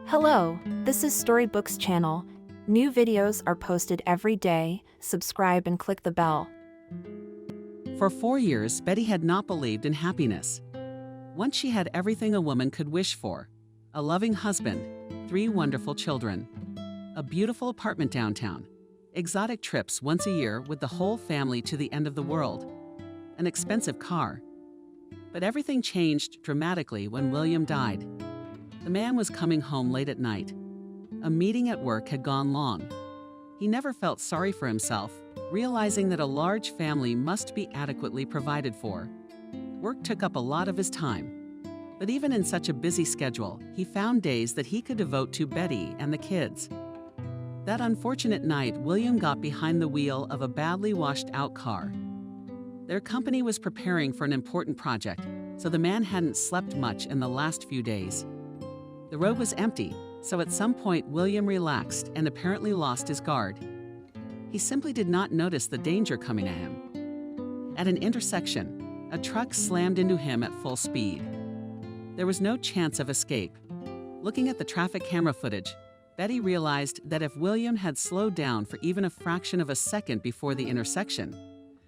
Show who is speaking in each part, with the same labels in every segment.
Speaker 1: Hello, this is Storybooks channel. New videos are posted every day. Subscribe and click the bell.
Speaker 2: For 4 years, Betty had not believed in happiness. Once she had everything a woman could wish for: a loving husband, 3 wonderful children, a beautiful apartment downtown, exotic trips once a year with the whole family to the end of the world, an expensive car. But everything changed dramatically when William died. The man was coming home late at night. A meeting at work had gone long. He never felt sorry for himself, realizing that a large family must be adequately provided for. Work took up a lot of his time. But even in such a busy schedule, he found days that he could devote to Betty and the kids. That unfortunate night, William got behind the wheel of a badly washed-out car. Their company was preparing for an important project, so the man hadn't slept much in the last few days. The road was empty, so at some point William relaxed and apparently lost his guard. He simply did not notice the danger coming at him. At an intersection, a truck slammed into him at full speed. There was no chance of escape. Looking at the traffic camera footage, Betty realized that if William had slowed down for even a fraction of a second before the intersection,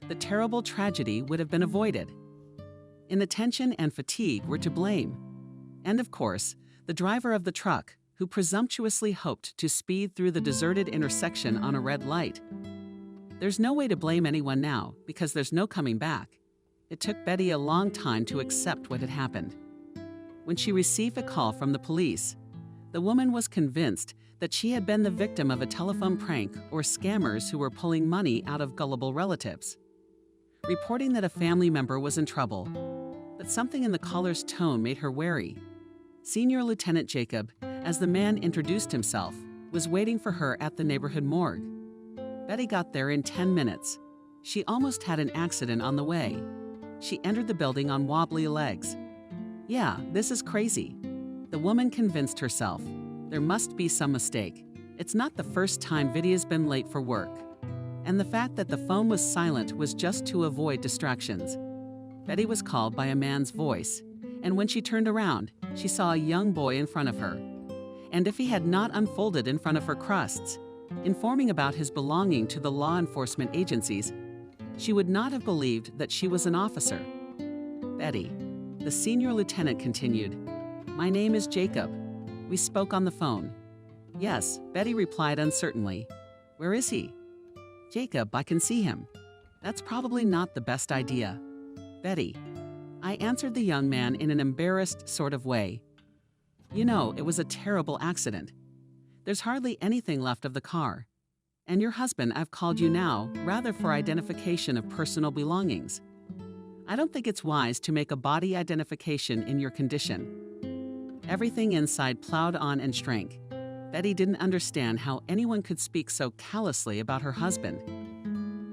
Speaker 2: the terrible tragedy would have been avoided. Inattention and fatigue were to blame. And of course, the driver of the truck, who presumptuously hoped to speed through the deserted intersection on a red light. There's no way to blame anyone now, because there's no coming back. It took Betty a long time to accept what had happened. When she received a call from the police, the woman was convinced that she had been the victim of a telephone prank or scammers who were pulling money out of gullible relatives. Reporting that a family member was in trouble, but something in the caller's tone made her wary. Senior Lieutenant Jacob, as the man introduced himself, was waiting for her at the neighborhood morgue. Betty got there in 10 minutes. She almost had an accident on the way. She entered the building on wobbly legs. Yeah, this is crazy. The woman convinced herself. There must be some mistake. It's not the first time Vidya's been late for work. And the fact that the phone was silent was just to avoid distractions. Betty was called by a man's voice, and when she turned around, she saw a young boy in front of her. And if he had not unfolded in front of her crusts, informing about his belonging to the law enforcement agencies, she would not have believed that she was an officer. Betty, the senior lieutenant continued, "My name is Jacob. We spoke on the phone." "Yes," Betty replied uncertainly. "Where is he?" "Jacob, I can see him." "That's probably not the best idea." "Betty," I answered the young man in an embarrassed sort of way. "You know, it was a terrible accident. There's hardly anything left of the car. And your husband, I've called you now, rather for identification of personal belongings. I don't think it's wise to make a body identification in your condition." Everything inside plowed on and shrank. Betty didn't understand how anyone could speak so callously about her husband.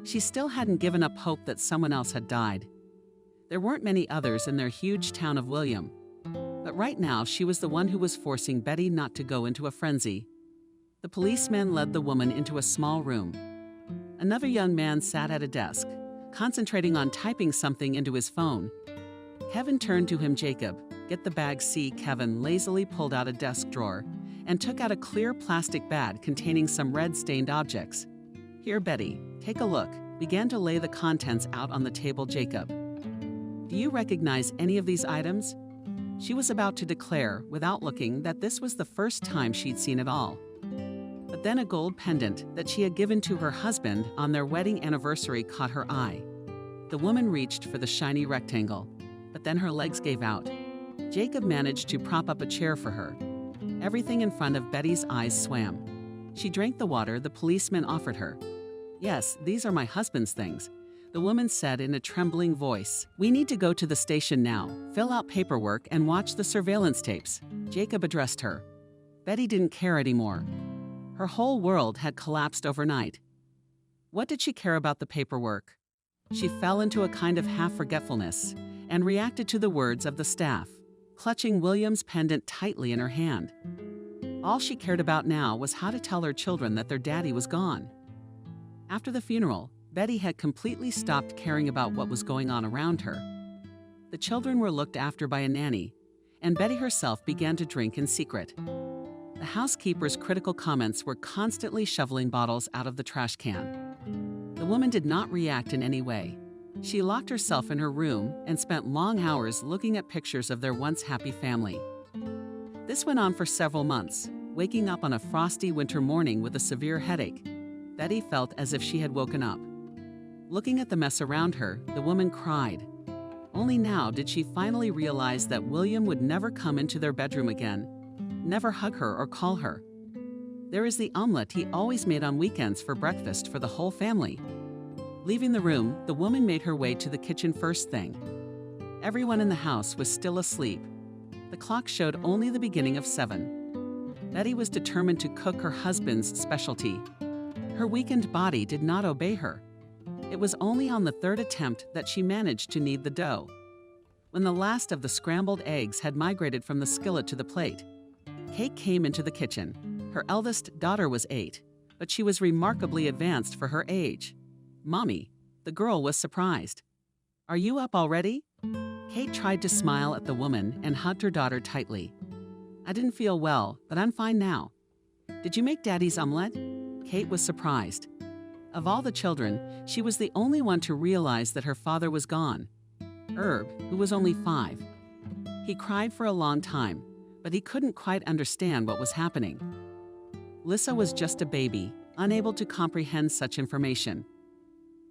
Speaker 2: She still hadn't given up hope that someone else had died. There weren't many others in their huge town of William. But right now, she was the one who was forcing Betty not to go into a frenzy. The policeman led the woman into a small room. Another young man sat at a desk, concentrating on typing something into his phone. Kevin turned to him. "Jacob, get the bag." Kevin lazily pulled out a desk drawer and took out a clear plastic bag containing some red-stained objects. "Here, Betty, take a look." Began to lay the contents out on the table. "Jacob, do you recognize any of these items?" She was about to declare, without looking, that this was the first time she'd seen it all. But then a gold pendant that she had given to her husband on their wedding anniversary caught her eye. The woman reached for the shiny rectangle, but then her legs gave out. Jacob managed to prop up a chair for her. Everything in front of Betty's eyes swam. She drank the water the policeman offered her. "Yes, these are my husband's things," the woman said in a trembling voice. "We need to go to the station now, fill out paperwork, and watch the surveillance tapes." Jacob addressed her. Betty didn't care anymore. Her whole world had collapsed overnight. What did she care about the paperwork? She fell into a kind of half-forgetfulness and reacted to the words of the staff, clutching William's pendant tightly in her hand. All she cared about now was how to tell her children that their daddy was gone. After the funeral, Betty had completely stopped caring about what was going on around her. The children were looked after by a nanny, and Betty herself began to drink in secret. The housekeeper's critical comments were constantly shoveling bottles out of the trash can. The woman did not react in any way. She locked herself in her room and spent long hours looking at pictures of their once happy family. This went on for several months. Waking up on a frosty winter morning with a severe headache, Betty felt as if she had woken up. Looking at the mess around her, the woman cried. Only now did she finally realize that William would never come into their bedroom again, never hug her or call her. There is the omelet he always made on weekends for breakfast for the whole family. Leaving the room, the woman made her way to the kitchen first thing. Everyone in the house was still asleep. The clock showed only the beginning of 7. Betty was determined to cook her husband's specialty. Her weakened body did not obey her. It was only on the third attempt that she managed to knead the dough. When the last of the scrambled eggs had migrated from the skillet to the plate, Kate came into the kitchen. Her eldest daughter was 8, but she was remarkably advanced for her age. "Mommy," the girl was surprised. "Are you up already?" Kate tried to smile at the woman and hugged her daughter tightly. "I didn't feel well, but I'm fine now." "Did you make Daddy's omelet?" Kate was surprised. Of all the children, she was the only one to realize that her father was gone. Herb, who was only 5. He cried for a long time, but he couldn't quite understand what was happening. Lissa was just a baby, unable to comprehend such information.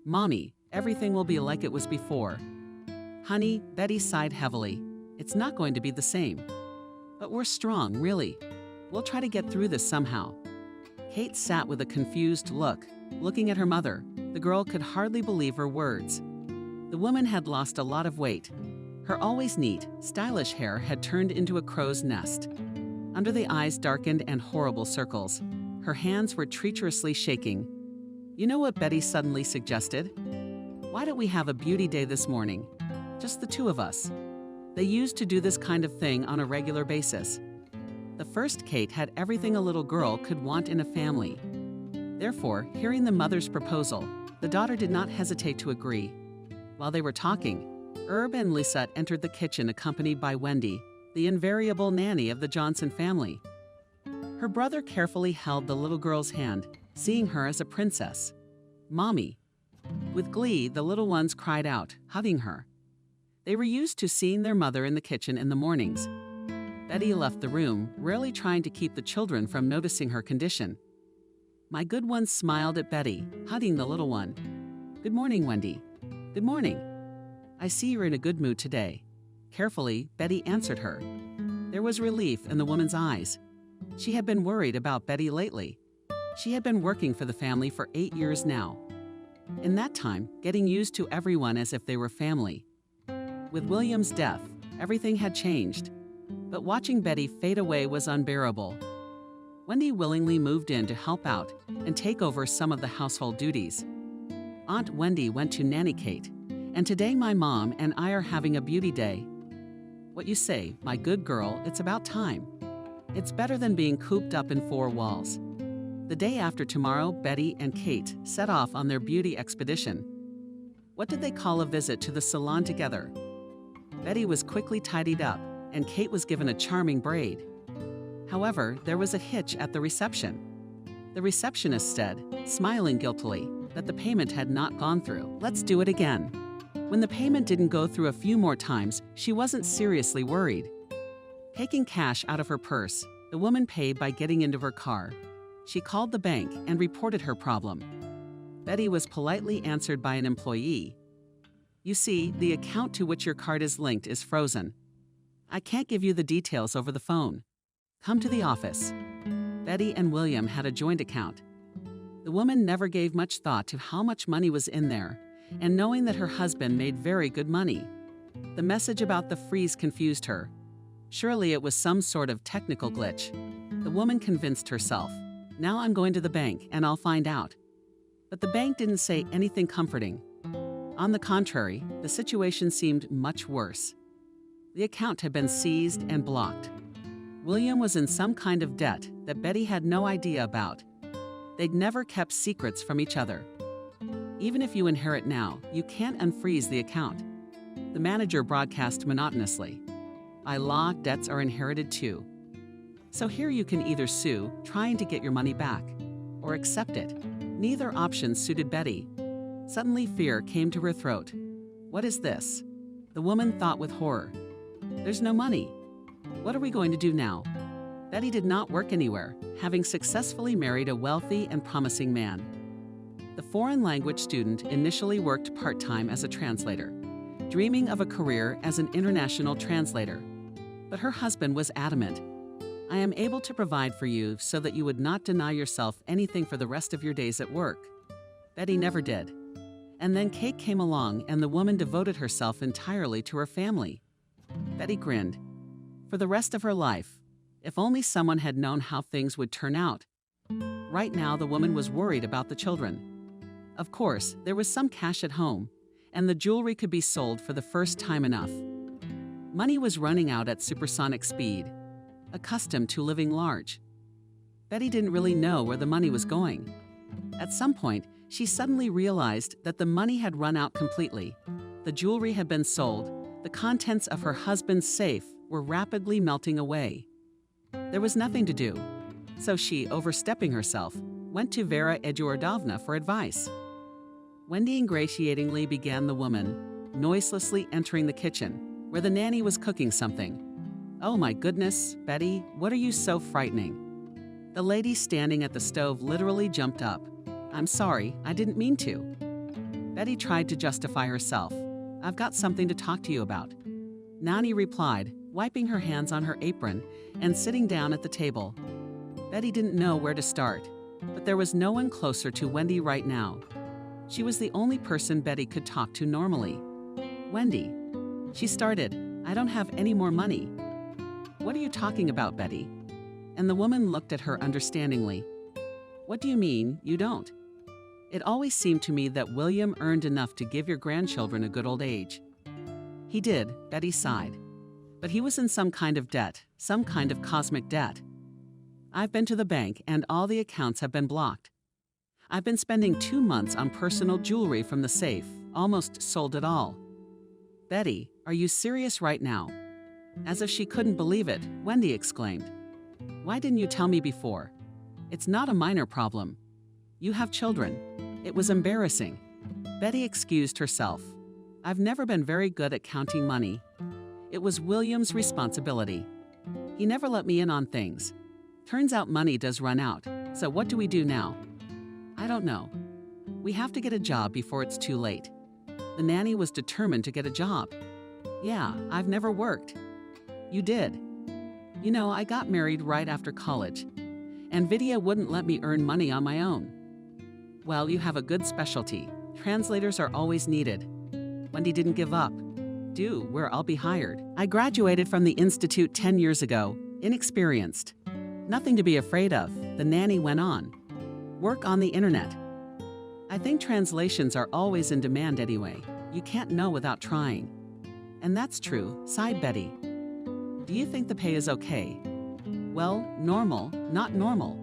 Speaker 2: "Mommy, everything will be like it was before." "Honey," Betty sighed heavily. "It's not going to be the same. But we're strong, really. We'll try to get through this somehow." Kate sat with a confused look, looking at her mother. The girl could hardly believe her words. The woman had lost a lot of weight. Her always neat, stylish hair had turned into a crow's nest. Under the eyes darkened and horrible circles. Her hands were treacherously shaking. You know what Betty suddenly suggested? "Why don't we have a beauty day this morning? Just the 2 of us." They used to do this kind of thing on a regular basis. The first Kate had everything a little girl could want in a family. Therefore, hearing the mother's proposal, the daughter did not hesitate to agree. While they were talking, Herb and Lisette entered the kitchen accompanied by Wendy, the invariable nanny of the Johnson family. Her brother carefully held the little girl's hand, seeing her as a princess. "Mommy." With glee, the little ones cried out, hugging her. They were used to seeing their mother in the kitchen in the mornings. Betty left the room, rarely trying to keep the children from noticing her condition. My good one smiled at Betty, hugging the little one. "Good morning, Wendy." "Good morning. I see you're in a good mood today." Carefully, Betty answered her. There was relief in the woman's eyes. She had been worried about Betty lately. She had been working for the family for 8 years now. In that time, getting used to everyone as if they were family. With William's death, everything had changed. But watching Betty fade away was unbearable. Wendy willingly moved in to help out and take over some of the household duties. Aunt Wendy went to nanny Kate, and today my mom and I are having a beauty day. What you say, my good girl, it's about time. It's better than being cooped up in 4 walls. The day after tomorrow, Betty and Kate set off on their beauty expedition. What did they call a visit to the salon together? Betty was quickly tidied up, and Kate was given a charming braid. However, there was a hitch at the reception. The receptionist said, smiling guiltily, that the payment had not gone through. "Let's do it again." When the payment didn't go through a few more times, she wasn't seriously worried. Taking cash out of her purse, the woman paid by getting into her car. She called the bank and reported her problem. Betty was politely answered by an employee. "You see, the account to which your card is linked is frozen. I can't give you the details over the phone. Come to the office." Betty and William had a joint account. The woman never gave much thought to how much money was in there, and knowing that her husband made very good money. The message about the freeze confused her. Surely it was some sort of technical glitch. The woman convinced herself, "Now I'm going to the bank and I'll find out." But the bank didn't say anything comforting. On the contrary, the situation seemed much worse. The account had been seized and blocked. William was in some kind of debt that Betty had no idea about. They'd never kept secrets from each other. Even if you inherit now, you can't unfreeze the account. The manager broadcast monotonously. By law, debts are inherited too. So here you can either sue, trying to get your money back, or accept it. Neither option suited Betty. Suddenly fear came to her throat. What is this? The woman thought with horror. There's no money. What are we going to do now? Betty did not work anywhere, having successfully married a wealthy and promising man. The foreign language student initially worked part-time as a translator, dreaming of a career as an international translator. But her husband was adamant. I am able to provide for you so that you would not deny yourself anything for the rest of your days at work. Betty never did. And then Kate came along and the woman devoted herself entirely to her family. Betty grinned. For the rest of her life, if only someone had known how things would turn out. Right now, the woman was worried about the children. Of course, there was some cash at home, and the jewelry could be sold for the first time enough. Money was running out at supersonic speed, accustomed to living large. Betty didn't really know where the money was going. At some point, she suddenly realized that the money had run out completely. The jewelry had been sold, the contents of her husband's safe were rapidly melting away. There was nothing to do, so she, overstepping herself, went to Vera Eduardovna for advice. Wendy ingratiatingly began the woman, noiselessly entering the kitchen, where the nanny was cooking something. Oh my goodness, Betty, what are you so frightening? The lady standing at the stove literally jumped up. I'm sorry, I didn't mean to. Betty tried to justify herself. I've got something to talk to you about. Nani replied, wiping her hands on her apron and sitting down at the table. Betty didn't know where to start, but there was no one closer to Wendy right now. She was the only person Betty could talk to normally. Wendy. She started, I don't have any more money. What are you talking about, Betty? And the woman looked at her understandingly. What do you mean, you don't? It always seemed to me that William earned enough to give your grandchildren a good old age. He did, Betty sighed. But he was in some kind of debt, some kind of cosmic debt. I've been to the bank and all the accounts have been blocked. I've been spending 2 months on personal jewelry from the safe, almost sold it all. Betty, are you serious right now? As if she couldn't believe it, Wendy exclaimed. Why didn't you tell me before? It's not a minor problem. You have children. It was embarrassing. Betty excused herself. I've never been very good at counting money. It was William's responsibility. He never let me in on things. Turns out money does run out, so what do we do now? I don't know. We have to get a job before it's too late. The nanny was determined to get a job. Yeah, I've never worked. You did. You know, I got married right after college, and Vidya wouldn't let me earn money on my own. Well, you have a good specialty. Translators are always needed. Wendy didn't give up. Do, where I'll be hired. I graduated from the Institute 10 years ago, inexperienced. Nothing to be afraid of, the nanny went on. Work on the internet. I think translations are always in demand anyway. You can't know without trying. And that's true, sighed Betty. Do you think the pay is okay? Well, normal, not normal.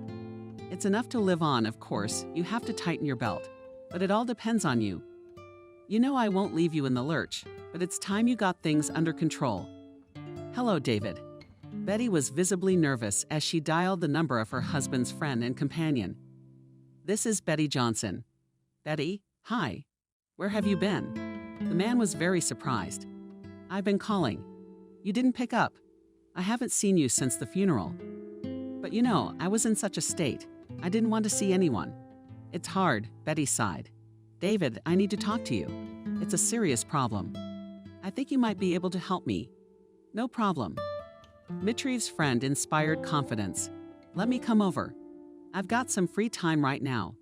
Speaker 2: It's enough to live on, of course. You have to tighten your belt. But it all depends on you. You know I won't leave you in the lurch, but it's time you got things under control. Hello, David. Betty was visibly nervous as she dialed the number of her husband's friend and companion. This is Betty Johnson. Betty, hi. Where have you been? The man was very surprised. I've been calling. You didn't pick up. I haven't seen you since the funeral. But you know, I was in such a state. I didn't want to see anyone. It's hard, Betty sighed. David, I need to talk to you. It's a serious problem. I think you might be able to help me. No problem. Mitrev's friend inspired confidence. Let me come over. I've got some free time right now.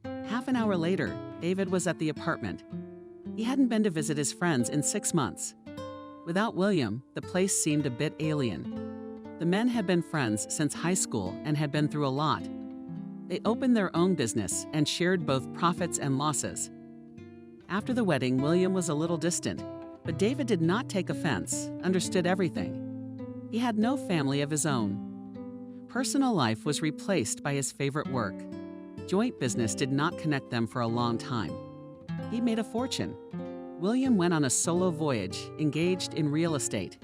Speaker 2: Half an hour later, David was at the apartment. He hadn't been to visit his friends in 6 months. Without William, the place seemed a bit alien. The men had been friends since high school and had been through a lot. They opened their own business and shared both profits and losses. After the wedding, William was a little distant, but David did not take offense, understood everything. He had no family of his own. Personal life was replaced by his favorite work. Joint business did not connect them for a long time. He made a fortune. William went on a solo voyage, engaged in real estate.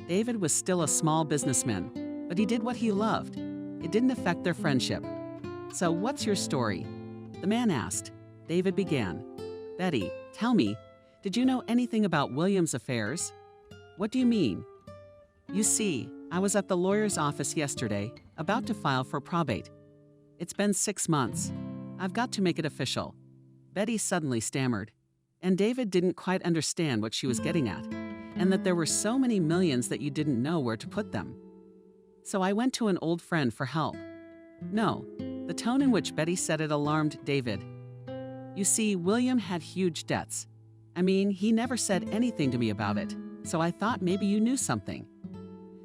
Speaker 2: David was still a small businessman, But he did what he loved. It didn't affect their friendship. So what's your story? The man asked. David began. Betty, tell me, did you know anything about William's affairs? What do you mean? You see, I was at the lawyer's office yesterday, about to file for probate. It's been 6 months. I've got to make it official. Betty suddenly stammered, and David didn't quite understand what she was getting at, and that there were so many millions that you didn't know where to put them. So I went to an old friend for help. No, the tone in which Betty said it alarmed David. You see, William had huge debts. I mean, he never said anything to me about it, so I thought maybe you knew something.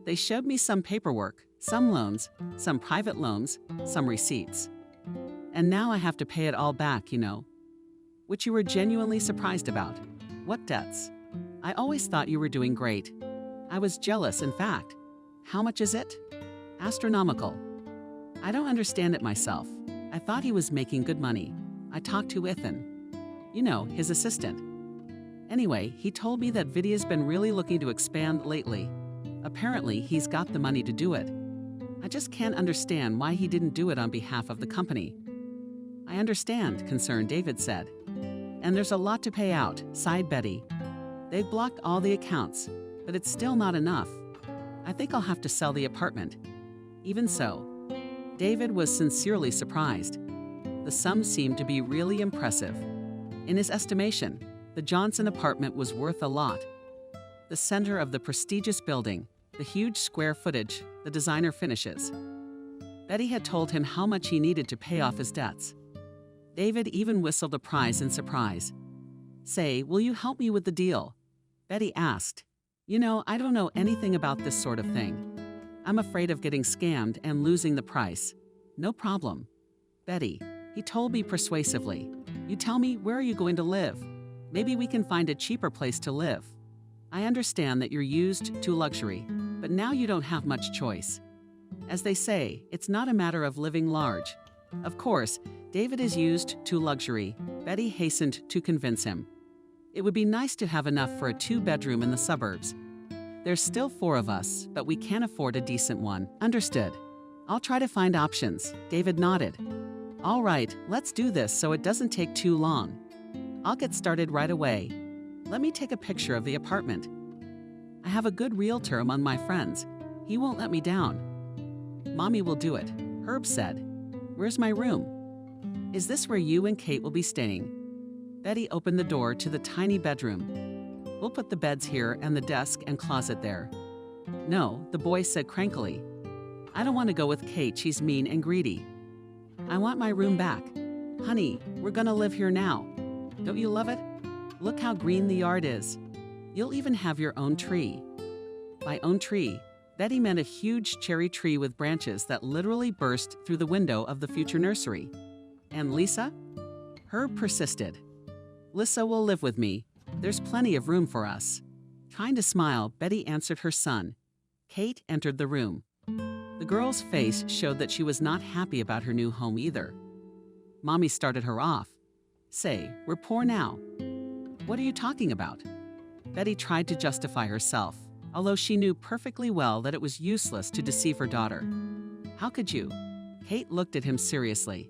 Speaker 2: They showed me some paperwork, some loans, some private loans, some receipts. And now I have to pay it all back, you know. Which you were genuinely surprised about. What debts? I always thought you were doing great. I was jealous, in fact. How much is it? Astronomical. I don't understand it myself. I thought he was making good money. I talked to Ethan. You know, his assistant. Anyway, he told me that Vidya's been really looking to expand lately. Apparently, he's got the money to do it. I just can't understand why he didn't do it on behalf of the company. I understand, concerned David said. And there's a lot to pay out, sighed Betty. They've blocked all the accounts, but it's still not enough. I think I'll have to sell the apartment. Even so, David was sincerely surprised. The sum seemed to be really impressive. In his estimation, the Johnson apartment was worth a lot. The center of the prestigious building, the huge square footage, the designer finishes. Betty had told him how much he needed to pay off his debts. David even whistled a prize in surprise. Say, will you help me with the deal? Betty asked. You know, I don't know anything about this sort of thing. I'm afraid of getting scammed and losing the price. No problem. Betty, he told me persuasively. You tell me, where are you going to live? Maybe we can find a cheaper place to live. I understand that you're used to luxury, but now you don't have much choice. As they say, it's not a matter of living large. Of course, David is used to luxury. Betty hastened to convince him. It would be nice to have enough for a 2-bedroom in the suburbs. There's still 4 of us, but we can't afford a decent one. Understood. I'll try to find options. David nodded. All right, let's do this so it doesn't take too long. I'll get started right away. Let me take a picture of the apartment. I have a good realtor among my friends. He won't let me down. Mommy will do it, Herb said. Where's my room? Is this where you and Kate will be staying? Betty opened the door to the tiny bedroom. We'll put the beds here and the desk and closet there. No, the boy said crankily. I don't want to go with Kate, she's mean and greedy. I want my room back. Honey, we're gonna live here now. Don't you love it? Look how green the yard is. You'll even have your own tree. By own tree, Betty meant a huge cherry tree with branches that literally burst through the window of the future nursery. And Lisa? Herb persisted. Lisa will live with me. There's plenty of room for us. Trying to smile, Betty answered her son. Kate entered the room. The girl's face showed that she was not happy about her new home either. Mommy started her off. Say, we're poor now. What are you talking about? Betty tried to justify herself, although she knew perfectly well that it was useless to deceive her daughter. How could you? Kate looked at him seriously.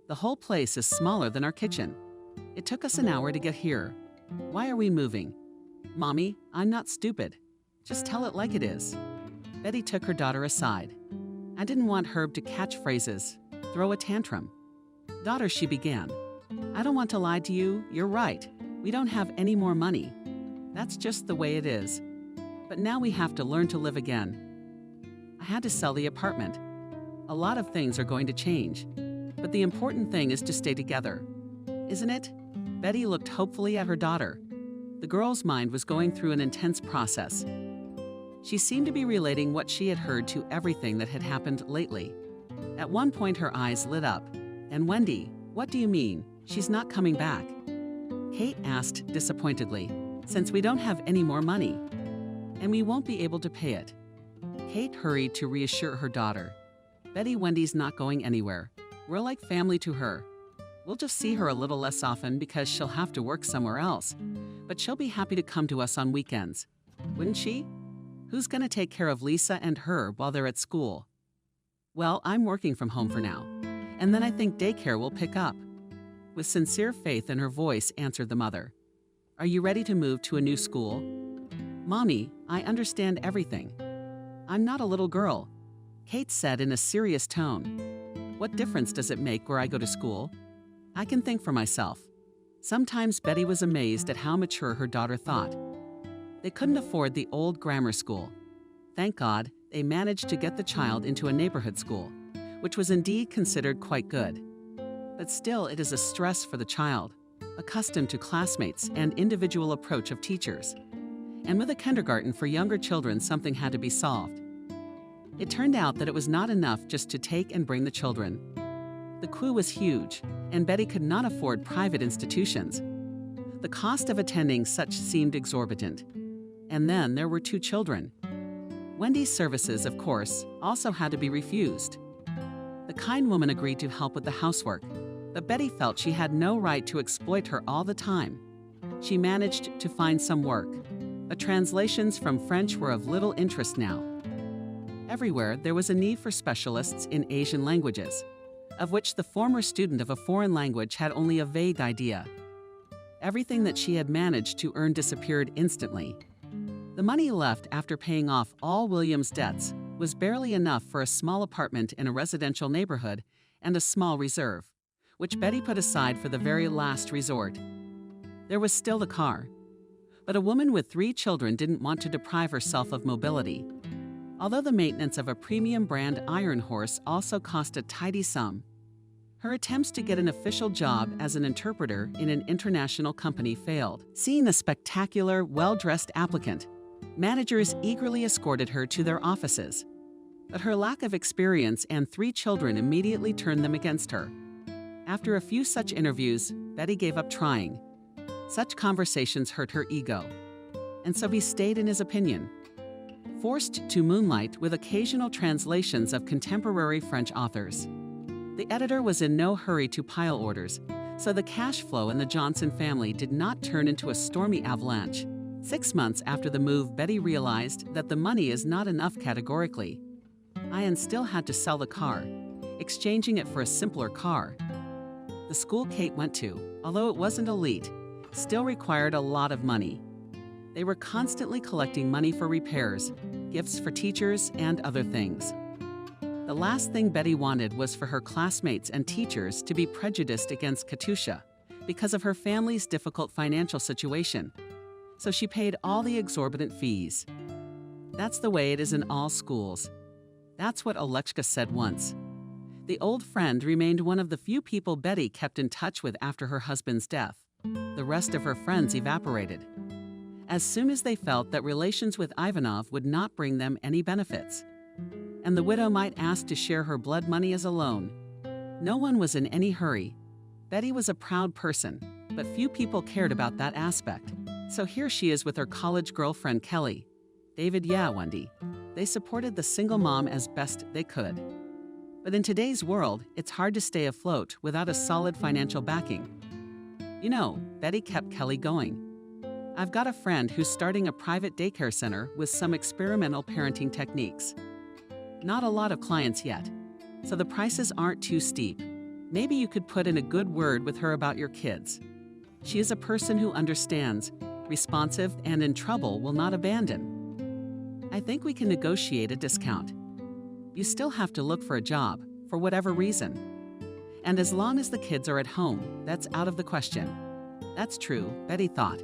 Speaker 2: The whole place is smaller than our kitchen. It took us an hour to get here. Why are we moving? Mommy, I'm not stupid. Just tell it like it is. Betty took her daughter aside. I didn't want Herb to catch phrases, throw a tantrum. Daughter, she began. I don't want to lie to you. You're right. We don't have any more money. That's just the way it is. But now we have to learn to live again. I had to sell the apartment. A lot of things are going to change. But the important thing is to stay together. Isn't it? Betty looked hopefully at her daughter. The girl's mind was going through an intense process. She seemed to be relating what she had heard to everything that had happened lately. At one point, her eyes lit up. And Wendy, what do you mean? She's not coming back. Kate asked disappointedly, since we don't have any more money. And we won't be able to pay it. Kate hurried to reassure her daughter. Betty, Wendy's not going anywhere. We're like family to her. We'll just see her a little less often because she'll have to work somewhere else. But she'll be happy to come to us on weekends. Wouldn't she? Who's going to take care of Lisa and her while they're at school? Well, I'm working from home for now, and then I think daycare will pick up. With sincere faith in her voice, answered the mother. Are you ready to move to a new school? Mommy, I understand everything. I'm not a little girl, Kate said in a serious tone. What difference does it make where I go to school? I can think for myself. Sometimes Betty was amazed at how mature her daughter thought. They couldn't afford the old grammar school. Thank God, they managed to get the child into a neighborhood school, which was indeed considered quite good. But still, it is a stress for the child, accustomed to classmates and individual approach of teachers. And with a kindergarten for younger children, something had to be solved. It turned out that it was not enough just to take and bring the children. The queue was huge, and Betty could not afford private institutions. The cost of attending such seemed exorbitant. And then there were 2 children. Wendy's services, of course, also had to be refused. The kind woman agreed to help with the housework, but Betty felt she had no right to exploit her all the time. She managed to find some work, but translations from French were of little interest now. Everywhere there was a need for specialists in Asian languages, of which the former student of a foreign language had only a vague idea. Everything that she had managed to earn disappeared instantly. The money left after paying off all William's debts was barely enough for a small apartment in a residential neighborhood and a small reserve, which Betty put aside for the very last resort. There was still the car. But a woman with 3 children didn't want to deprive herself of mobility. Although the maintenance of a premium brand iron horse also cost a tidy sum, her attempts to get an official job as an interpreter in an international company failed. Seeing a spectacular, well-dressed applicant, managers eagerly escorted her to their offices. But her lack of experience and 3 children immediately turned them against her. After a few such interviews, Betty gave up trying. Such conversations hurt her ego. And so he stayed in his opinion. Forced to moonlight with occasional translations of contemporary French authors. The editor was in no hurry to pile orders, so the cash flow in the Johnson family did not turn into a stormy avalanche. 6 months after the move, Betty realized that the money is not enough categorically. Ian still had to sell the car, exchanging it for a simpler car. The school Kate went to, although it wasn't elite, still required a lot of money. They were constantly collecting money for repairs, gifts for teachers, and other things. The last thing Betty wanted was for her classmates and teachers to be prejudiced against Katusha because of her family's difficult financial situation, so she paid all the exorbitant fees. That's the way it is in all schools. That's what Alechka said once. The old friend remained one of the few people Betty kept in touch with after her husband's death. The rest of her friends evaporated. As soon as they felt that relations with Ivanov would not bring them any benefits, and the widow might ask to share her blood money as a loan. No one was in any hurry. Betty was a proud person, but few people cared about that aspect. So here she is with her college girlfriend Kelly. David, yeah, Wendy. They supported the single mom as best they could. But in today's world, it's hard to stay afloat without a solid financial backing. You know, Betty kept Kelly going. I've got a friend who's starting a private daycare center with some experimental parenting techniques. Not a lot of clients yet, so the prices aren't too steep. Maybe you could put in a good word with her about your kids. She is a person who understands, responsive, and in trouble will not abandon. I think we can negotiate a discount. You still have to look for a job, for whatever reason. And as long as the kids are at home, that's out of the question. That's true, Betty thought.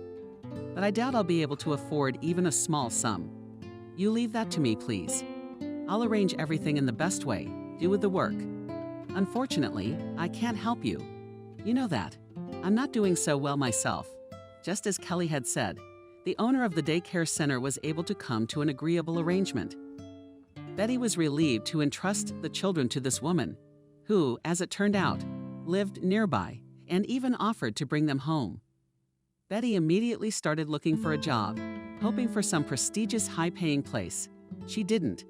Speaker 2: But I doubt I'll be able to afford even a small sum. You leave that to me, please. I'll arrange everything in the best way, do with the work. Unfortunately, I can't help you. You know that. I'm not doing so well myself. Just as Kelly had said, the owner of the daycare center was able to come to an agreeable arrangement. Betty was relieved to entrust the children to this woman, who, as it turned out, lived nearby and even offered to bring them home. Betty immediately started looking for a job, hoping for some prestigious high-paying place. She didn't.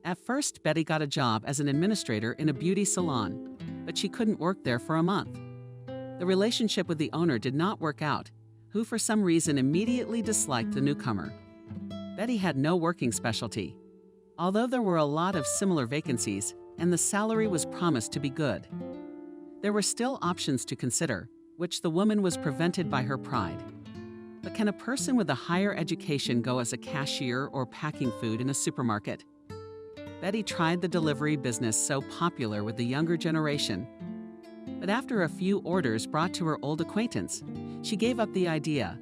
Speaker 2: At first, Betty got a job as an administrator in a beauty salon, but she couldn't work there for a month. The relationship with the owner did not work out, who for some reason immediately disliked the newcomer. Betty had no working specialty, although there were a lot of similar vacancies and the salary was promised to be good. There were still options to consider, which the woman was prevented by her pride. But can a person with a higher education go as a cashier or packing food in a supermarket? Betty tried the delivery business so popular with the younger generation. But after a few orders brought to her old acquaintance, she gave up the idea.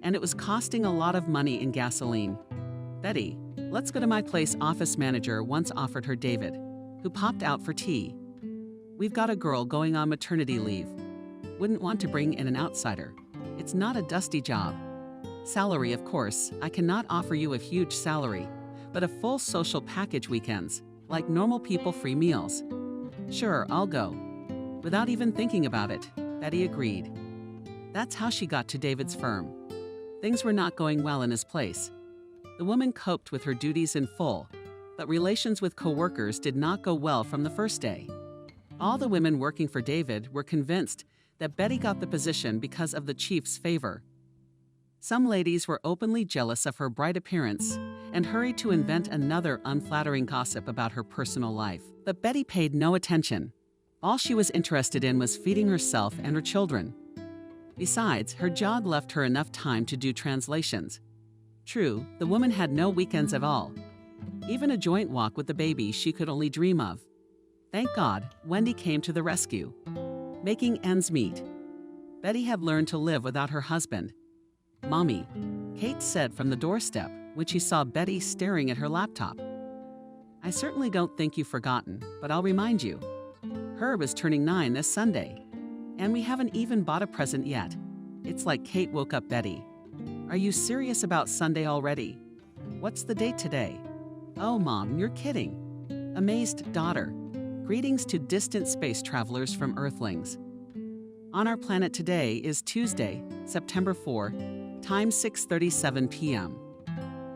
Speaker 2: And it was costing a lot of money in gasoline. Betty, let's go to my place office manager once offered her David, who popped out for tea. We've got a girl going on maternity leave. Wouldn't want to bring in an outsider. It's not a dusty job. Salary, of course, I cannot offer you a huge salary, but a full social package weekends, like normal people free meals. Sure, I'll go. Without even thinking about it, Betty agreed. That's how she got to David's firm. Things were not going well in his place. The woman coped with her duties in full, but relations with coworkers did not go well from the first day. All the women working for David were convinced that Betty got the position because of the chief's favor. Some ladies were openly jealous of her bright appearance and hurried to invent another unflattering gossip about her personal life. But Betty paid no attention. All she was interested in was feeding herself and her children. Besides, her job left her enough time to do translations. True, the woman had no weekends at all. Even a joint walk with the baby she could only dream of. Thank God, Wendy came to the rescue. Making ends meet. Betty had learned to live without her husband. Mommy, Kate said from the doorstep when she saw Betty staring at her laptop. I certainly don't think you've forgotten, but I'll remind you. Herb is turning 9 this Sunday, and we haven't even bought a present yet. It's like Kate woke up Betty. Are you serious about Sunday already? What's the date today? Oh, Mom, you're kidding. Amazed daughter. Greetings to distant space travelers from Earthlings. On our planet today is Tuesday, September 4, time 6:37 p.m.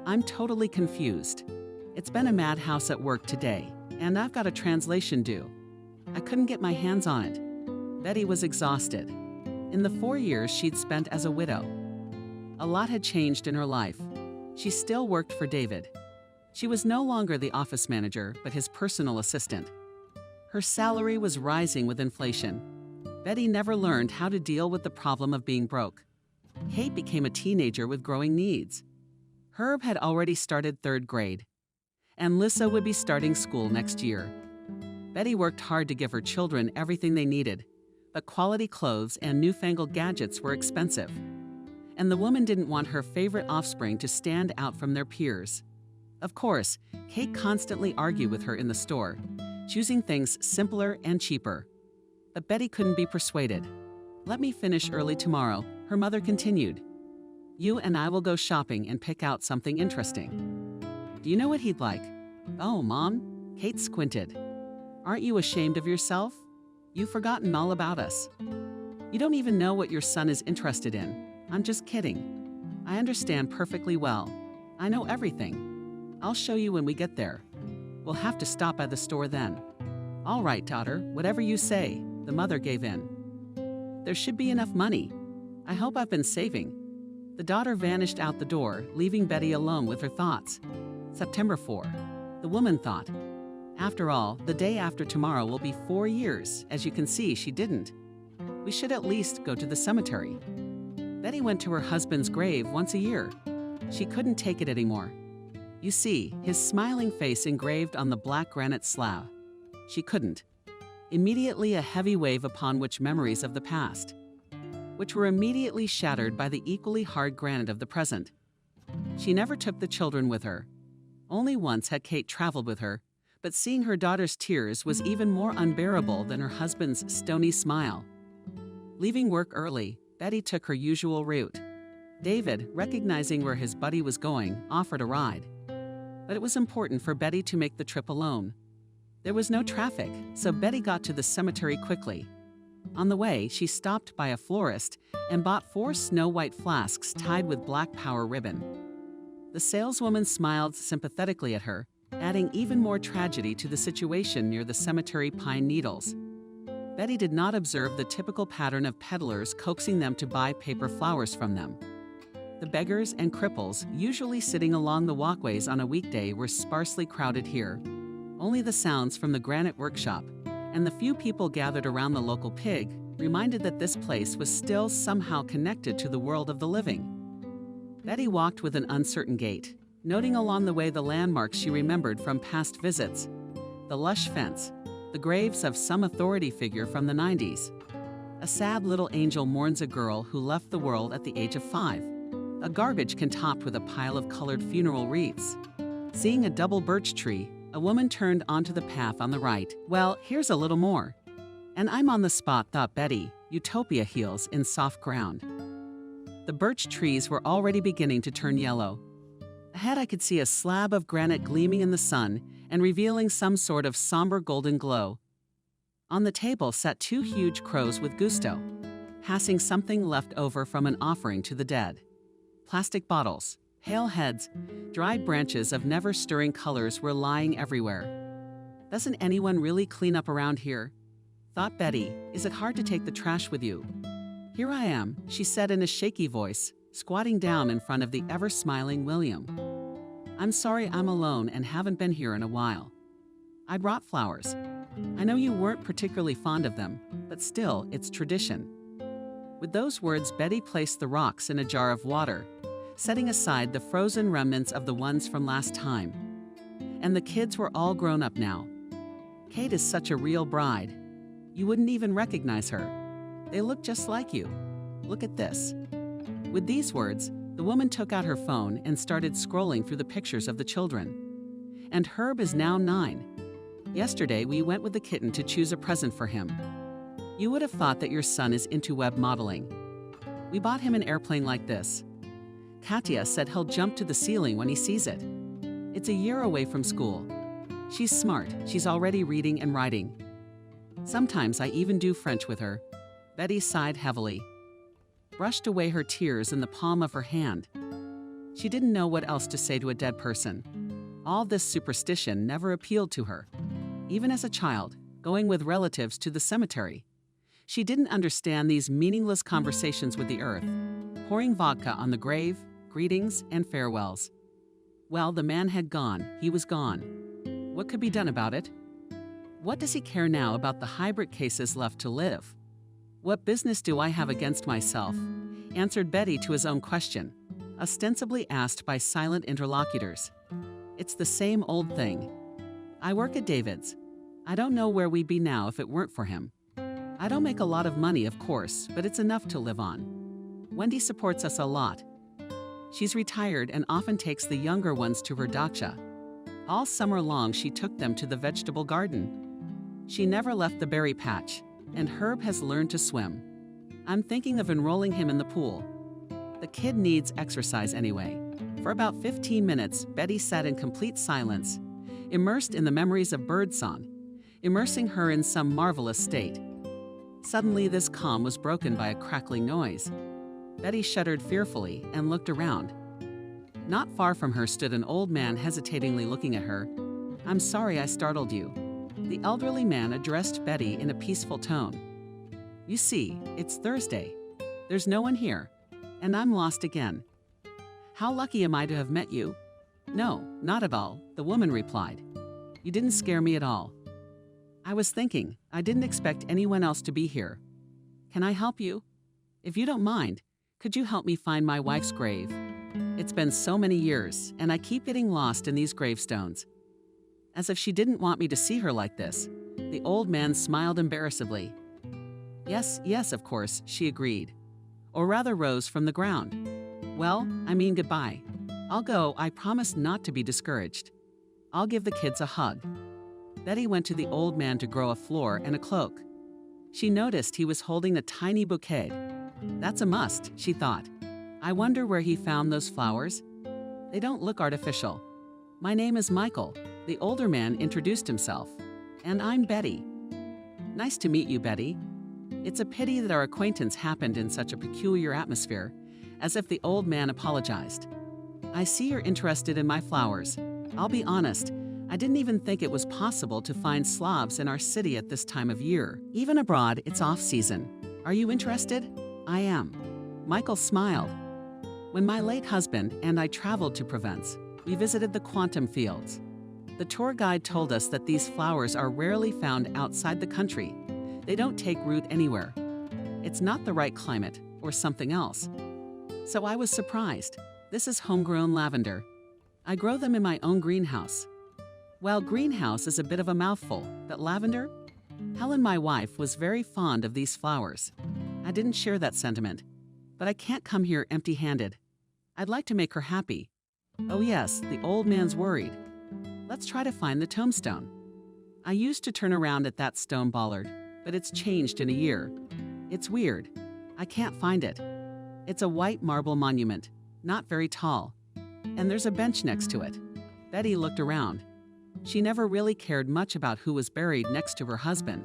Speaker 2: I'm totally confused. It's been a madhouse at work today, and I've got a translation due. I couldn't get my hands on it. Betty was exhausted. In the 4 years she'd spent as a widow, a lot had changed in her life. She still worked for David. She was no longer the office manager, but his personal assistant. Her salary was rising with inflation. Betty never learned how to deal with the problem of being broke. Kate became a teenager with growing needs. Herb had already started 3rd grade, and Lissa would be starting school next year. Betty worked hard to give her children everything they needed, but quality clothes and newfangled gadgets were expensive. And the woman didn't want her favorite offspring to stand out from their peers. Of course, Kate constantly argued with her in the store, choosing things simpler and cheaper. But Betty couldn't be persuaded. Let me finish early tomorrow, her mother continued. You and I will go shopping and pick out something interesting. Do you know what he'd like? Oh, Mom, Kate squinted. Aren't you ashamed of yourself? You've forgotten all about us. You don't even know what your son is interested in. I'm just kidding. I understand perfectly well. I know everything. I'll show you when we get there. We'll have to stop by the store then. All right, daughter, whatever you say, the mother gave in. There should be enough money. I hope I've been saving. The daughter vanished out the door, leaving Betty alone with her thoughts. September 4, the woman thought. After all, the day after tomorrow will be 4 years. As you can see, she didn't. We should at least go to the cemetery. Betty went to her husband's grave once a year. She couldn't take it anymore. You see, his smiling face engraved on the black granite slab. She couldn't. Immediately a heavy wave upon which memories of the past, which were immediately shattered by the equally hard granite of the present. She never took the children with her. Only once had Kate traveled with her, but seeing her daughter's tears was even more unbearable than her husband's stony smile. Leaving work early, Betty took her usual route. David, recognizing where his buddy was going, offered a ride. But it was important for Betty to make the trip alone. There was no traffic, so Betty got to the cemetery quickly. On the way, she stopped by a florist and bought 4 snow-white flasks tied with black power ribbon. The saleswoman smiled sympathetically at her, adding even more tragedy to the situation near the cemetery pine needles. Betty did not observe the typical pattern of peddlers coaxing them to buy paper flowers from them. The beggars and cripples, usually sitting along the walkways on a weekday, were sparsely crowded here. Only the sounds from the granite workshop and the few people gathered around the local pig reminded that this place was still somehow connected to the world of the living. Betty walked with an uncertain gait, noting along the way the landmarks she remembered from past visits: the lush fence, the graves of some authority figure from the 90s. A sad little angel mourns a girl who left the world at the age of 5. A garbage can topped with a pile of colored funeral wreaths. Seeing a double birch tree, a woman turned onto the path on the right. Well, here's a little more. And I'm on the spot, thought Betty, utopia heels in soft ground. The birch trees were already beginning to turn yellow. Ahead I could see a slab of granite gleaming in the sun and revealing some sort of somber golden glow. On the table sat 2 huge crows with gusto, passing something left over from an offering to the dead. Plastic bottles, pale heads, dried branches of never-stirring colors were lying everywhere. Doesn't anyone really clean up around here? Thought Betty. Is it hard to take the trash with you? Here I am, she said in a shaky voice, squatting down in front of the ever-smiling William. I'm sorry I'm alone and haven't been here in a while. I brought flowers. I know you weren't particularly fond of them, but still, it's tradition. With those words, Betty placed the rocks in a jar of water, setting aside the frozen remnants of the ones from last time. And the kids were all grown up now. Kate is such a real bride. You wouldn't even recognize her. They look just like you. Look at this. With these words, the woman took out her phone and started scrolling through the pictures of the children. And Herb is now 9. Yesterday, we went with the kitten to choose a present for him. You would have thought that your son is into web modeling. We bought him an airplane like this. Katya said he'll jump to the ceiling when he sees it. It's a year away from school. She's smart. She's already reading and writing. Sometimes I even do French with her. Betty sighed heavily, brushed away her tears in the palm of her hand. She didn't know what else to say to a dead person. All this superstition never appealed to her. Even as a child, going with relatives to the cemetery, she didn't understand these meaningless conversations with the earth, pouring vodka on the grave, greetings, and farewells. Well, the man had gone. He was gone. What could be done about it? What does he care now about the hybrid cases left to live? What business do I have against myself? Answered Betty to his own question, ostensibly asked by silent interlocutors. It's the same old thing. I work at David's. I don't know where we'd be now if it weren't for him. I don't make a lot of money, of course, but it's enough to live on. Wendy supports us a lot. She's retired and often takes the younger ones to her dacha. All summer long, she took them to the vegetable garden. She never left the berry patch, and Herb has learned to swim. I'm thinking of enrolling him in the pool. The kid needs exercise anyway. For about 15 minutes, Betty sat in complete silence, immersed in the memories of birdsong, immersing her in some marvelous state. Suddenly, this calm was broken by a crackling noise. Betty shuddered fearfully and looked around. Not far from her stood an old man hesitatingly looking at her. I'm sorry I startled you. The elderly man addressed Betty in a peaceful tone. You see, it's Thursday. There's no one here, and I'm lost again. How lucky am I to have met you? No, not at all, the woman replied. You didn't scare me at all. I was thinking, I didn't expect anyone else to be here. Can I help you? If you don't mind, could you help me find my wife's grave? It's been so many years, and I keep getting lost in these gravestones. As if she didn't want me to see her like this, the old man smiled embarrassedly. Yes, of course, she agreed, or rather rose from the ground. Well, I mean goodbye. I'll go. I promise not to be discouraged. I'll give the kids a hug. Betty went to the old man to grow a floor and a cloak. She noticed he was holding a tiny bouquet. That's a must, she thought. I wonder where he found those flowers. They don't look artificial. My name is Michael, the older man introduced himself. And I'm Betty. Nice to meet you, Betty. It's a pity that our acquaintance happened in such a peculiar atmosphere, as if the old man apologized. I see you're interested in my flowers. I'll be honest, I didn't even think it was possible to find Slavs in our city at this time of year. Even abroad, it's off-season. Are you interested? I am. Michael smiled. When my late husband and I traveled to Provence, we visited the quantum fields. The tour guide told us that these flowers are rarely found outside the country. They don't take root anywhere. It's not the right climate or something else. So I was surprised. This is homegrown lavender. I grow them in my own greenhouse. Well, greenhouse is a bit of a mouthful, but lavender? Helen, my wife, was very fond of these flowers. I didn't share that sentiment, but I can't come here empty-handed. I'd like to make her happy. Oh yes, the old man's worried. Let's try to find the tombstone. I used to turn around at that stone bollard, but it's changed in a year. It's weird. I can't find it. It's a white marble monument, not very tall. And there's a bench next to it. Betty looked around. She never really cared much about who was buried next to her husband.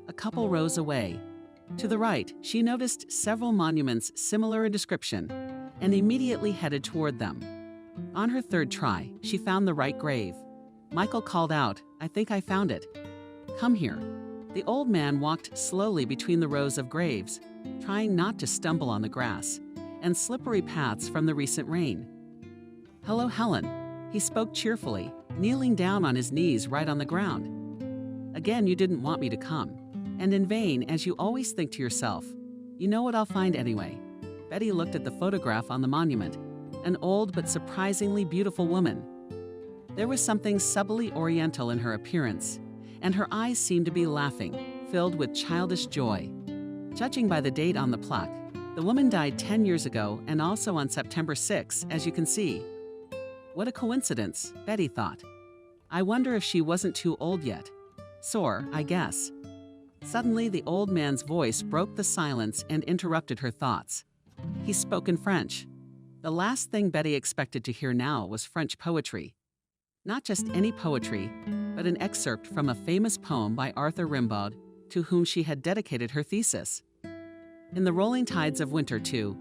Speaker 2: A couple rows away, to the right, she noticed several monuments similar in description and immediately headed toward them. On her third try, she found the right grave. Michael called out, "I think I found it. Come here." The old man walked slowly between the rows of graves, trying not to stumble on the grass and slippery paths from the recent rain. "Hello, Helen," he spoke cheerfully, kneeling down on his knees right on the ground. "Again, you didn't want me to come. And in vain, as you always think to yourself, you know what I'll find anyway." Betty looked at the photograph on the monument, an old but surprisingly beautiful woman. There was something subtly oriental in her appearance, and her eyes seemed to be laughing, filled with childish joy. Judging by the date on the plaque, the woman died 10 years ago and also on September 6, as you can see. What a coincidence, Betty thought. I wonder if she wasn't too old yet. Sore, I guess. Suddenly, the old man's voice broke the silence and interrupted her thoughts. He spoke in French. The last thing Betty expected to hear now was French poetry. Not just any poetry, but an excerpt from a famous poem by Arthur Rimbaud, to whom she had dedicated her thesis. In the rolling tides of winter, too.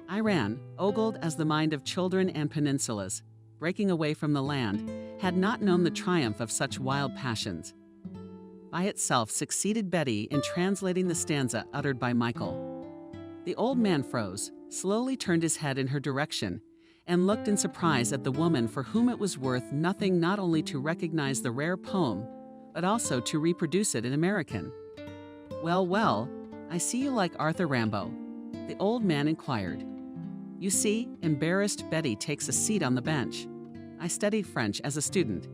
Speaker 2: I ran, ogled as the mind of children and peninsulas, breaking away from the land, had not known the triumph of such wild passions. By itself succeeded Betty in translating the stanza uttered by Michael. The old man froze, slowly turned his head in her direction, and looked in surprise at the woman for whom it was worth nothing not only to recognize the rare poem, but also to reproduce it in American. "Well, well, I see you like Arthur Rimbaud," the old man inquired. You see, embarrassed Betty takes a seat on the bench. I studied French as a student,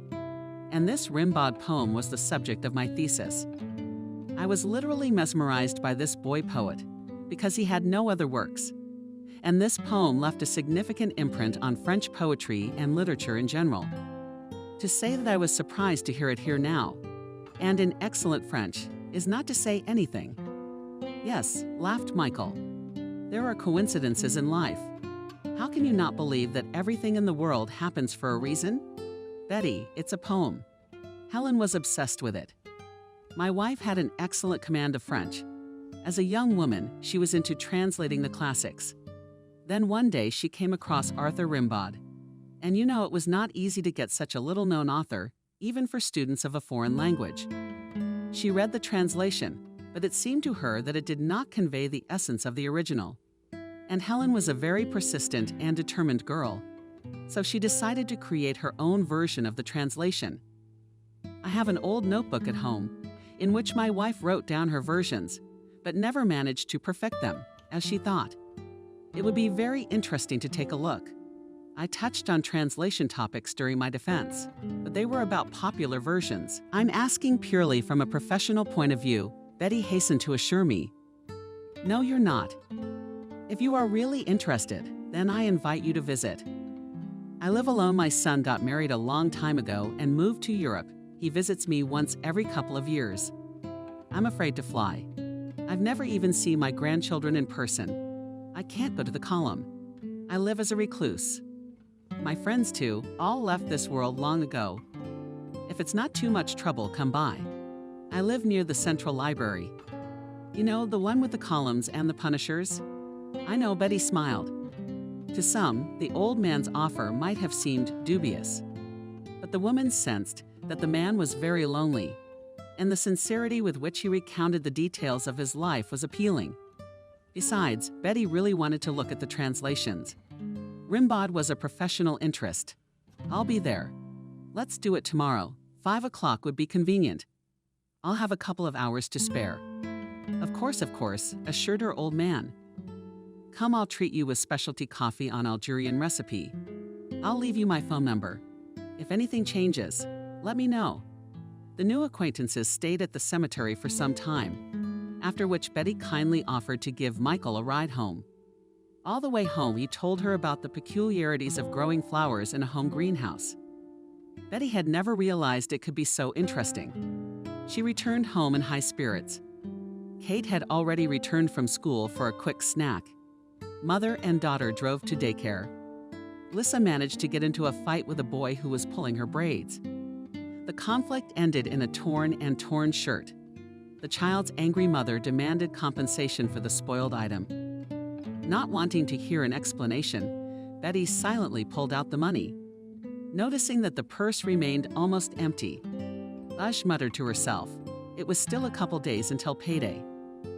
Speaker 2: and this Rimbaud poem was the subject of my thesis. I was literally mesmerized by this boy poet, because he had no other works. And this poem left a significant imprint on French poetry and literature in general. To say that I was surprised to hear it here now, and in excellent French, is not to say anything. Yes, laughed Michael. There are coincidences in life. How can you not believe that everything in the world happens for a reason? Betty, it's a poem. Helen was obsessed with it. My wife had an excellent command of French. As a young woman, she was into translating the classics. Then one day she came across Arthur Rimbaud. And you know it was not easy to get such a little-known author, even for students of a foreign language. She read the translation, but it seemed to her that it did not convey the essence of the original. And Helen was a very persistent and determined girl, so she decided to create her own version of the translation. I have an old notebook at home, in which my wife wrote down her versions, but never managed to perfect them, as she thought. It would be very interesting to take a look. I touched on translation topics during my defense, but they were about popular versions. I'm asking purely from a professional point of view, Betty hastened to assure me. No, you're not. If you are really interested, then I invite you to visit. I live alone. My son got married a long time ago and moved to Europe. He visits me once every couple of years. I'm afraid to fly. I've never even seen my grandchildren in person. I can't go to the column. I live as a recluse. My friends, too, all left this world long ago. If it's not too much trouble, come by. I live near the Central Library. You know, the one with the columns and the punishers? I know, Betty smiled. To some, the old man's offer might have seemed dubious. But the woman sensed that the man was very lonely, and the sincerity with which he recounted the details of his life was appealing. Besides, Betty really wanted to look at the translations. Rimbaud was a professional interest. I'll be there. Let's do it tomorrow. 5 o'clock would be convenient. I'll have a couple of hours to spare. Of course, assured her old man. Come, I'll treat you with specialty coffee on Algerian recipe. I'll leave you my phone number. If anything changes, let me know. The new acquaintances stayed at the cemetery for some time, after which Betty kindly offered to give Michael a ride home. All the way home, he told her about the peculiarities of growing flowers in a home greenhouse. Betty had never realized it could be so interesting. She returned home in high spirits. Kate had already returned from school for a quick snack. Mother and daughter drove to daycare. Lissa managed to get into a fight with a boy who was pulling her braids. The conflict ended in a torn shirt. The child's angry mother demanded compensation for the spoiled item. Not wanting to hear an explanation, Betty silently pulled out the money. Noticing that the purse remained almost empty, Ush muttered to herself. It was still a couple days until payday.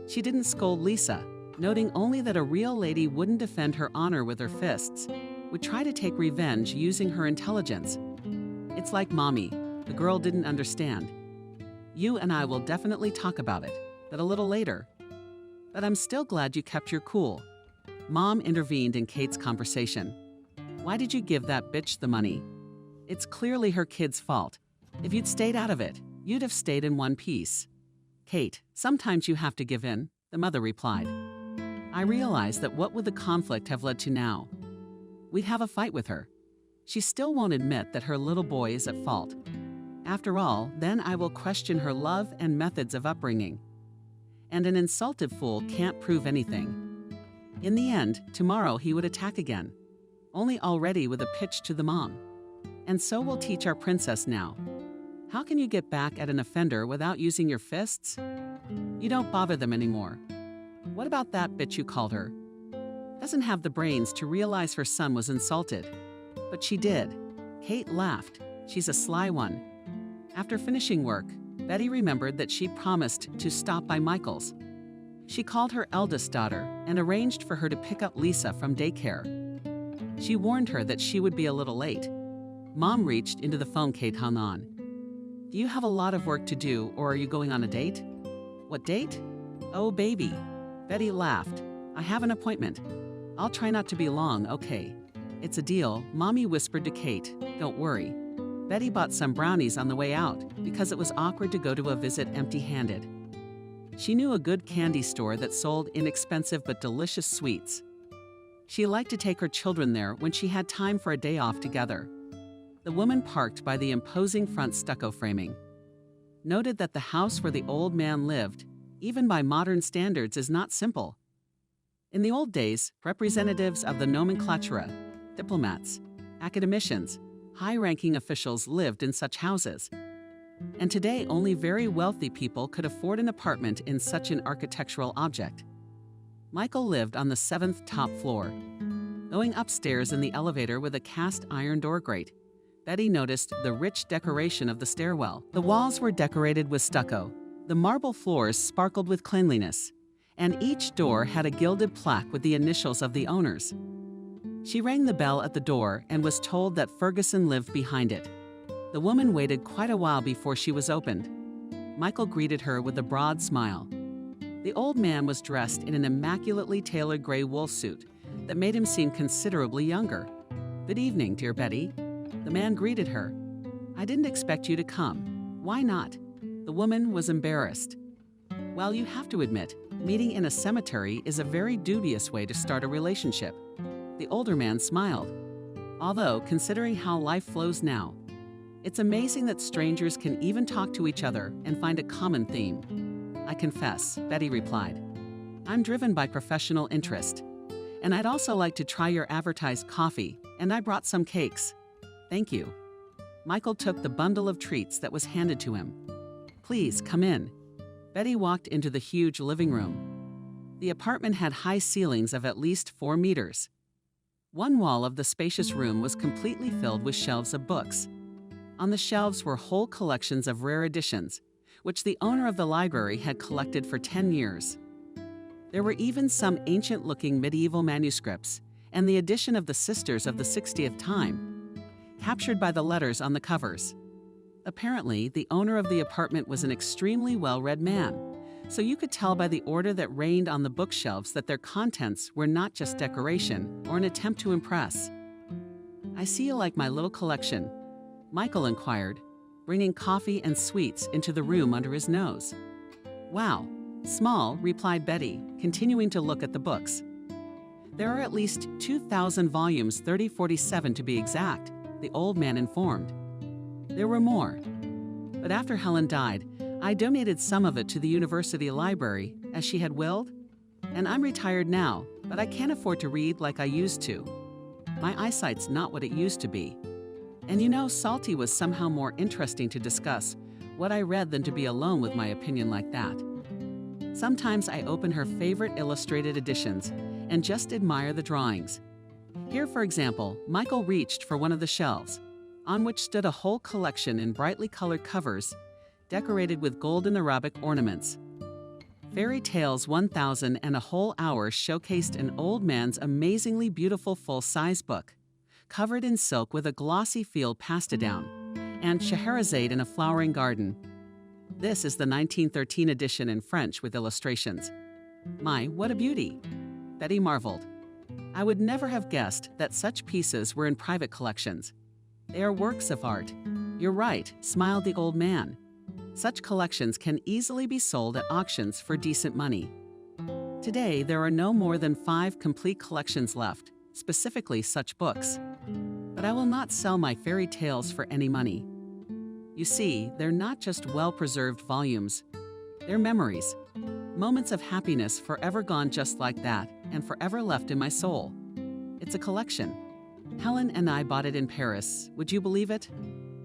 Speaker 2: She didn't scold Lisa, noting only that a real lady wouldn't defend her honor with her fists, would try to take revenge using her intelligence. It's like Mommy, the girl didn't understand. You and I will definitely talk about it, but a little later. But I'm still glad you kept your cool. Mom intervened in Kate's conversation. Why did you give that bitch the money? It's clearly her kid's fault. If you'd stayed out of it, you'd have stayed in one piece. Kate, sometimes you have to give in, the mother replied. I realized that what would the conflict have led to now? We'd have a fight with her. She still won't admit that her little boy is at fault. After all, then I will question her love and methods of upbringing. And an insulted fool can't prove anything. In the end, tomorrow he would attack again, only already with a pitch to the mom. And so we'll teach our princess now. How can you get back at an offender without using your fists? You don't bother them anymore. What about that bitch you called her? Doesn't have the brains to realize her son was insulted. But she did. Kate laughed. She's a sly one. After finishing work, Betty remembered that she'd promised to stop by Michael's. She called her eldest daughter and arranged for her to pick up Lisa from daycare. She warned her that she would be a little late. Mom reached into the phone Kate hung on. Do you have a lot of work to do, or are you going on a date? What date? Oh, baby. Betty laughed. I have an appointment. I'll try not to be long, okay. It's a deal, Mommy whispered to Kate. Don't worry. Betty bought some brownies on the way out because it was awkward to go to a visit empty-handed. She knew a good candy store that sold inexpensive but delicious sweets. She liked to take her children there when she had time for a day off together. The woman parked by the imposing front stucco framing. Noted that the house where the old man lived, even by modern standards, is not simple. In the old days, representatives of the nomenclatura, diplomats, academicians, high-ranking officials lived in such houses. And today, only very wealthy people could afford an apartment in such an architectural object. Michael lived on the 7th top floor. Going upstairs in the elevator with a cast-iron door grate, Betty noticed the rich decoration of the stairwell. The walls were decorated with stucco, the marble floors sparkled with cleanliness, and each door had a gilded plaque with the initials of the owners. She rang the bell at the door and was told that Ferguson lived behind it. The woman waited quite a while before she was opened. Michael greeted her with a broad smile. The old man was dressed in an immaculately tailored gray wool suit that made him seem considerably younger. Good evening, dear Betty. The man greeted her. I didn't expect you to come. Why not? The woman was embarrassed. Well, you have to admit, meeting in a cemetery is a very dubious way to start a relationship. The older man smiled. Although, considering how life flows now, it's amazing that strangers can even talk to each other and find a common theme. I confess, Betty replied. I'm driven by professional interest. And I'd also like to try your advertised coffee, and I brought some cakes. Thank you. Michael took the bundle of treats that was handed to him. Please, come in. Betty walked into the huge living room. The apartment had high ceilings of at least 4 meters. One wall of the spacious room was completely filled with shelves of books. On the shelves were whole collections of rare editions, which the owner of the library had collected for 10 years. There were even some ancient-looking medieval manuscripts and the edition of the Sisters of the 60th Time, captured by the letters on the covers. Apparently, the owner of the apartment was an extremely well-read man, so you could tell by the order that reigned on the bookshelves that their contents were not just decoration or an attempt to impress. "I see you like my little collection," Michael inquired, bringing coffee and sweets into the room under his nose. "Wow, small," replied Betty, continuing to look at the books. "There are at least 2,000 volumes, 3047 to be exact," the old man informed. There were more. But after Helen died, I donated some of it to the university library, as she had willed. And I'm retired now, but I can't afford to read like I used to. My eyesight's not what it used to be. And you know, Salty was somehow more interesting to discuss what I read than to be alone with my opinion like that. Sometimes I open her favorite illustrated editions and just admire the drawings. Here, for example, Michael reached for one of the shelves, on which stood a whole collection in brightly colored covers, decorated with golden Arabic ornaments. Fairy Tales 1000 and a whole hour showcased an old man's amazingly beautiful full-size book, covered in silk with a glossy field pastadown, and Scheherazade in a flowering garden. This is the 1913 edition in French with illustrations. My, what a beauty! Betty marveled. I would never have guessed that such pieces were in private collections. They are works of art. You're right, smiled the old man. Such collections can easily be sold at auctions for decent money. Today, there are no more than 5 complete collections left, specifically such books. But I will not sell my fairy tales for any money. You see, they're not just well-preserved volumes. They're memories. Moments of happiness forever gone just like that, and forever left in my soul. It's a collection. Helen and I bought it in Paris, would you believe it?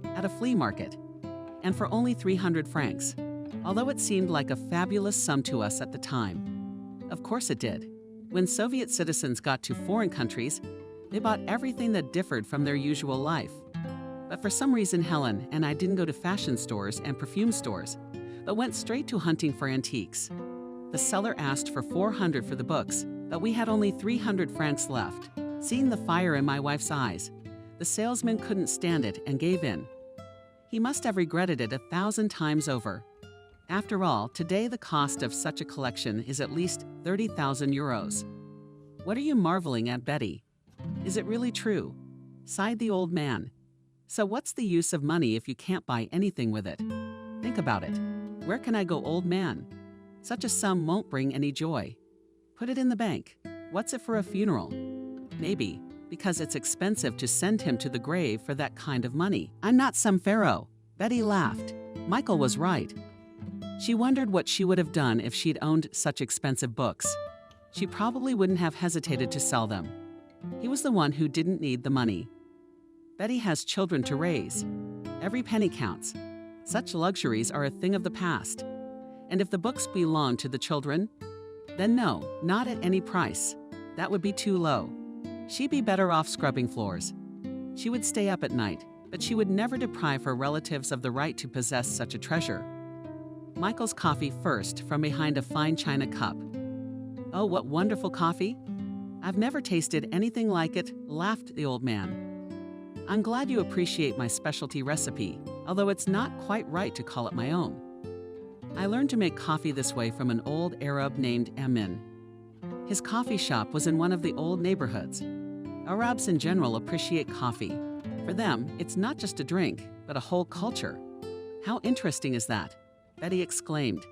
Speaker 2: At a flea market. And for only 300 francs, although it seemed like a fabulous sum to us at the time. Of course it did. When Soviet citizens got to foreign countries, they bought everything that differed from their usual life. But for some reason, Helen and I didn't go to fashion stores and perfume stores, but went straight to hunting for antiques. The seller asked for 400 for the books, but we had only 300 francs left. Seeing the fire in my wife's eyes, the salesman couldn't stand it and gave in. He must have regretted it 1,000 times over. After all, today the cost of such a collection is at least 30,000 euros. What are you marveling at, Betty? Is it really true? Sighed the old man. So what's the use of money if you can't buy anything with it? Think about it. Where can I go, old man? Such a sum won't bring any joy. Put it in the bank. What's it for a funeral? Maybe, because it's expensive to send him to the grave for that kind of money. I'm not some pharaoh. Betty laughed. Michael was right. She wondered what she would have done if she'd owned such expensive books. She probably wouldn't have hesitated to sell them. He was the one who didn't need the money. Betty has children to raise. Every penny counts. Such luxuries are a thing of the past. And if the books belong to the children, then no, not at any price. That would be too low. She'd be better off scrubbing floors. She would stay up at night, but she would never deprive her relatives of the right to possess such a treasure. Michael's coffee first from behind a fine china cup. Oh, what wonderful coffee! I've never tasted anything like it, laughed the old man. I'm glad you appreciate my specialty recipe, although it's not quite right to call it my own. I learned to make coffee this way from an old Arab named Amin. His coffee shop was in one of the old neighborhoods. Arabs in general appreciate coffee. For them, it's not just a drink, but a whole culture. How interesting is that? Betty exclaimed.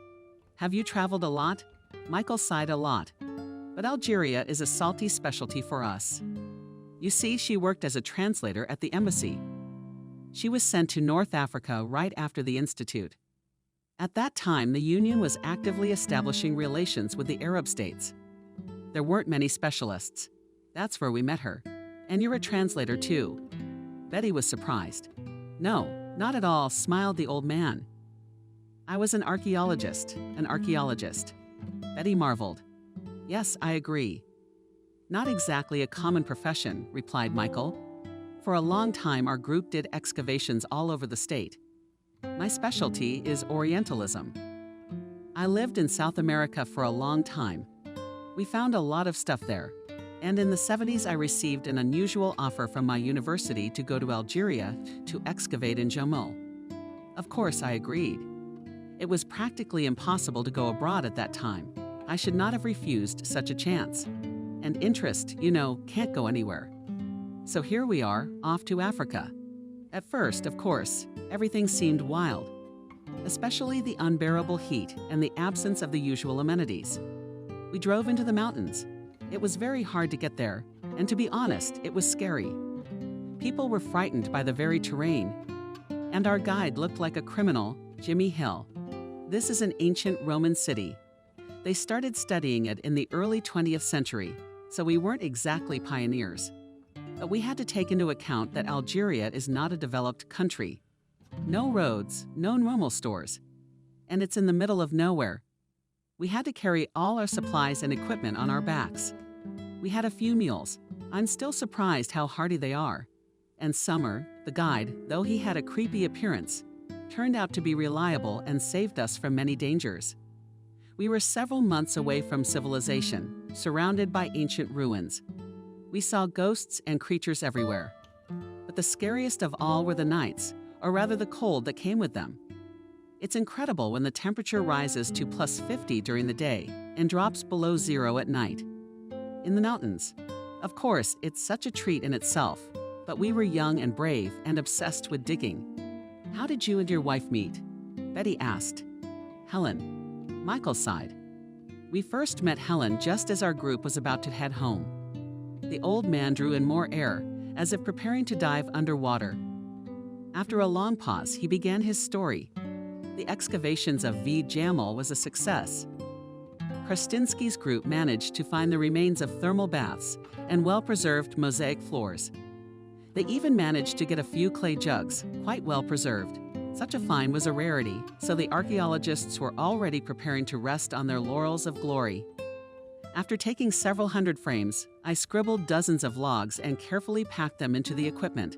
Speaker 2: Have you traveled a lot? Michael sighed a lot. But Algeria is a salty specialty for us. You see, she worked as a translator at the embassy. She was sent to North Africa right after the Institute. At that time, the Union was actively establishing relations with the Arab states. There weren't many specialists. That's where we met her. And you're a translator too. Betty was surprised. No, not at all, smiled the old man. I was an archaeologist. Betty marveled. Yes, I agree. Not exactly a common profession, replied Michael. For a long time, our group did excavations all over the state. My specialty is Orientalism. I lived in South America for a long time. We found a lot of stuff there. And in the 70s, I received an unusual offer from my university to go to Algeria to excavate in Jammu. Of course, I agreed. It was practically impossible to go abroad at that time. I should not have refused such a chance. And interest, can't go anywhere. So here we are, off to Africa. At first, of course, everything seemed wild, especially the unbearable heat and the absence of the usual amenities. We drove into the mountains. It was very hard to get there, and to be honest, it was scary. People were frightened by the very terrain, and our guide looked like a criminal, Jimmy Hill. This is an ancient Roman city. They started studying it in the early 20th century, so we weren't exactly pioneers. But we had to take into account that Algeria is not a developed country. No roads, no normal stores, and it's in the middle of nowhere. We had to carry all our supplies and equipment on our backs. We had a few meals. I'm still surprised how hardy they are. And Summer, the guide, though he had a creepy appearance, turned out to be reliable and saved us from many dangers. We were several months away from civilization, surrounded by ancient ruins. We saw ghosts and creatures everywhere. But the scariest of all were the nights, or rather the cold that came with them. It's incredible when the temperature rises to plus 50 during the day and drops below zero at night. In the mountains. Of course, it's such a treat in itself, but we were young and brave and obsessed with digging. How did you and your wife meet? Betty asked. Helen. Michael sighed. We first met Helen just as our group was about to head home. The old man drew in more air, as if preparing to dive underwater. After a long pause, he began his story. The excavations of V. Jamel was a success. Krastinsky's group managed to find the remains of thermal baths and well-preserved mosaic floors. They even managed to get a few clay jugs, quite well preserved. Such a find was a rarity, so the archaeologists were already preparing to rest on their laurels of glory. After taking several hundred frames, I scribbled dozens of logs and carefully packed them into the equipment.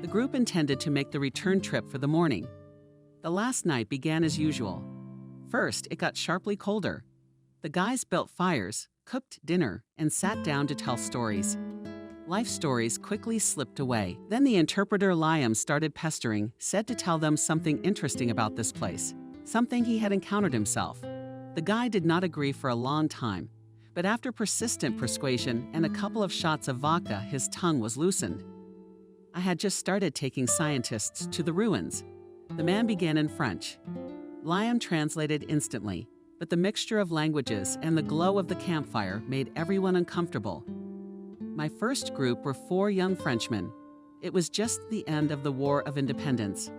Speaker 2: The group intended to make the return trip for the morning. The last night began as usual. First, it got sharply colder. The guys built fires, cooked dinner, and sat down to tell stories. Life stories quickly slipped away. Then the interpreter Liam started pestering, said to tell them something interesting about this place, something he had encountered himself. The guy did not agree for a long time, but after persistent persuasion and a couple of shots of vodka, his tongue was loosened. I had just started taking scientists to the ruins. The man began in French. Liam translated instantly, but the mixture of languages and the glow of the campfire made everyone uncomfortable. My first group were 4 young Frenchmen. It was just the end of the War of Independence.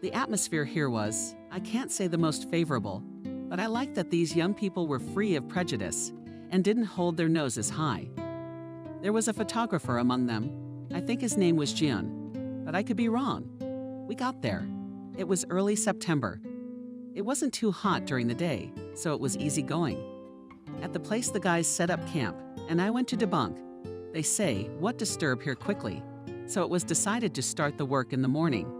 Speaker 2: The atmosphere here was, I can't say the most favorable, but I liked that these young people were free of prejudice and didn't hold their noses high. There was a photographer among them. I think his name was Jean, but I could be wrong. We got there. It was early September. It wasn't too hot during the day, so it was easy going. At the place the guys set up camp, and I went to debunk. They say, what disturb here quickly? So it was decided to start the work in the morning.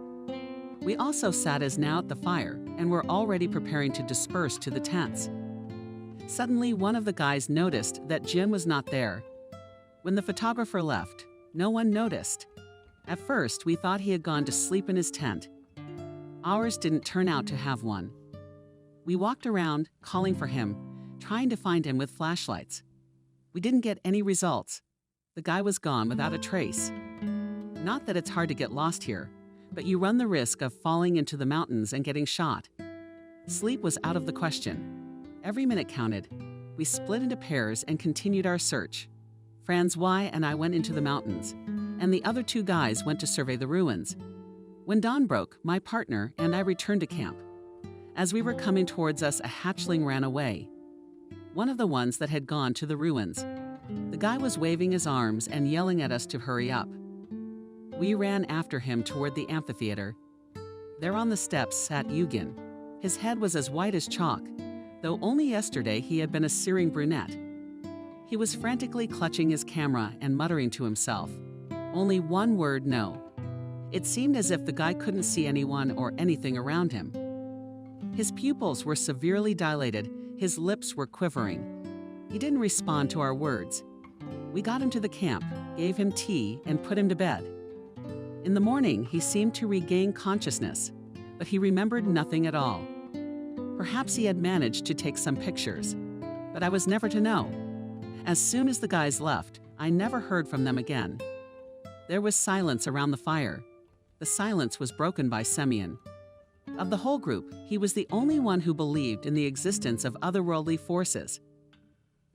Speaker 2: We also sat as now at the fire, and were already preparing to disperse to the tents. Suddenly, one of the guys noticed that Jim was not there. When the photographer left, no one noticed. At first, we thought he had gone to sleep in his tent. Ours didn't turn out to have one. We walked around, calling for him, trying to find him with flashlights. We didn't get any results. The guy was gone without a trace. Not that it's hard to get lost here, but you run the risk of falling into the mountains and getting shot. Sleep was out of the question. Every minute counted. We split into pairs and continued our search. Francois and I went into the mountains, and the other 2 guys went to survey the ruins. When dawn broke, my partner and I returned to camp. As we were coming towards us, a hatchling ran away. One of the ones that had gone to the ruins. The guy was waving his arms and yelling at us to hurry up. We ran after him toward the amphitheater. There on the steps sat Eugen. His head was as white as chalk, though only yesterday he had been a searing brunette. He was frantically clutching his camera and muttering to himself. Only one word, no. It seemed as if the guy couldn't see anyone or anything around him. His pupils were severely dilated, his lips were quivering. He didn't respond to our words. We got him to the camp, gave him tea, and put him to bed. In the morning, he seemed to regain consciousness, but he remembered nothing at all. Perhaps he had managed to take some pictures, but I was never to know. As soon as the guys left, I never heard from them again. There was silence around the fire. The silence was broken by Semyon. Of the whole group, he was the only one who believed in the existence of otherworldly forces.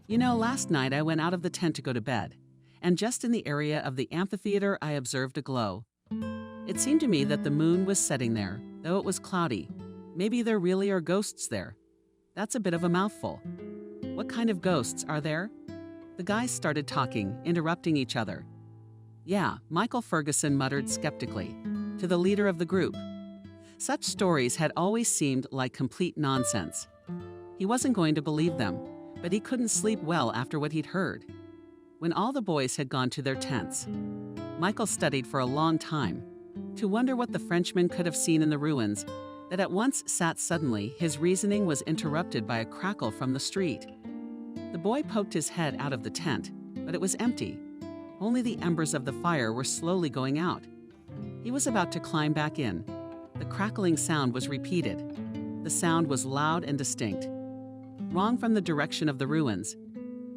Speaker 2: You know, last night I went out of the tent to go to bed, and just in the area of the amphitheater I observed a glow. It seemed to me that the moon was setting there, though it was cloudy. Maybe there really are ghosts there. That's a bit of a mouthful. What kind of ghosts are there? The guys started talking, interrupting each other. Yeah, Michael Ferguson muttered skeptically, to the leader of the group. Such stories had always seemed like complete nonsense. He wasn't going to believe them, but he couldn't sleep well after what he'd heard. When all the boys had gone to their tents, Michael studied for a long time, to wonder what the Frenchman could have seen in the ruins that at once sat suddenly. His reasoning was interrupted by a crackle from the street. The boy poked his head out of the tent, but it was empty. Only the embers of the fire were slowly going out. He was about to climb back in. The crackling sound was repeated. The sound was loud and distinct. Wrong from the direction of the ruins.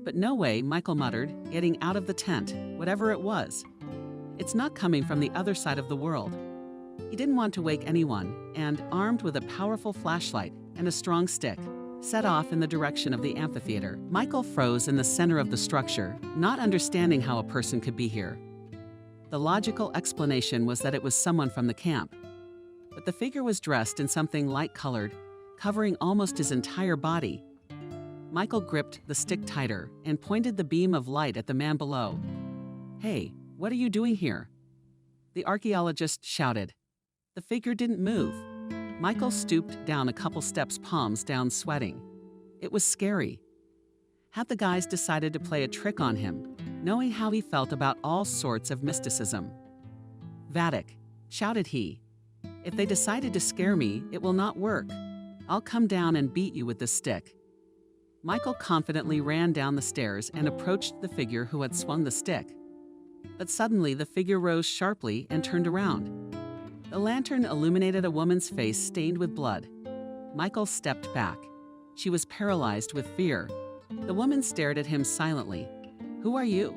Speaker 2: But no way, Michael muttered, getting out of the tent, whatever it was. It's not coming from the other side of the world. He didn't want to wake anyone, and, armed with a powerful flashlight and a strong stick, set off in the direction of the amphitheater. Michael froze in the center of the structure, not understanding how a person could be here. The logical explanation was that it was someone from the camp. But the figure was dressed in something light-colored, covering almost his entire body. Michael gripped the stick tighter and pointed the beam of light at the man below. "Hey, what are you doing here?" The archaeologist shouted. The figure didn't move. Michael stooped down a couple steps, palms down, sweating. It was scary. Had the guys decided to play a trick on him, knowing how he felt about all sorts of mysticism? "Vatic," shouted he. "If they decided to scare me, it will not work. I'll come down and beat you with this stick." Michael confidently ran down the stairs and approached the figure who had swung the stick. But suddenly the figure rose sharply and turned around. The lantern illuminated a woman's face stained with blood. Michael stepped back. She was paralyzed with fear. The woman stared at him silently. "Who are you?"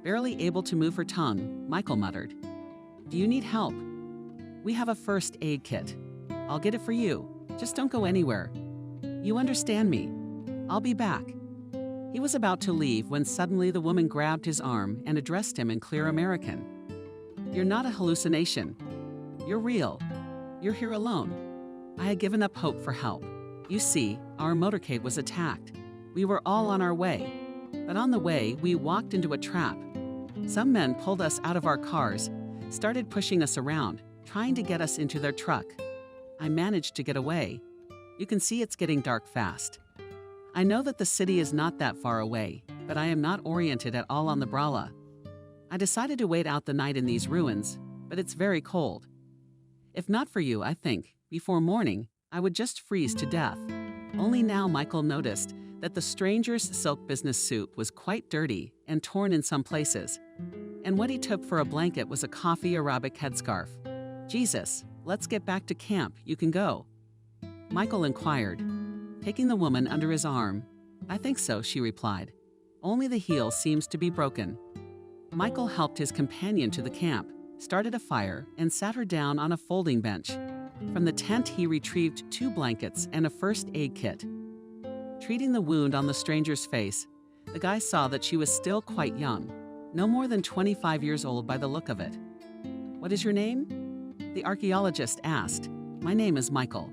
Speaker 2: Barely able to move her tongue, Michael muttered. "Do you need help?" "We have a first aid kit. I'll get it for you. Just don't go anywhere. You understand me. I'll be back." He was about to leave when suddenly the woman grabbed his arm and addressed him in clear American. "You're not a hallucination. You're real. You're here alone." I had given up hope for help. You see, our motorcade was attacked. We were all on our way. But on the way, we walked into a trap. Some men pulled us out of our cars, started pushing us around, trying to get us into their truck. I managed to get away. You can see it's getting dark fast. I know that the city is not that far away, but I am not oriented at all on the Brala. I decided to wait out the night in these ruins, but it's very cold. If not for you, I think, before morning, I would just freeze to death. Only now Michael noticed that the stranger's silk business suit was quite dirty and torn in some places, and what he took for a blanket was a coffee Arabic headscarf. "Jesus, let's get back to camp, you can go," Michael inquired, taking the woman under his arm. "I think so," she replied. "Only the heel seems to be broken." Michael helped his companion to the camp, started a fire, and sat her down on a folding bench. From the tent, he retrieved 2 blankets and a first aid kit. Treating the wound on the stranger's face, the guy saw that she was still quite young, no more than 25 years old by the look of it. "What is your name?" the archaeologist asked. "My name is Michael.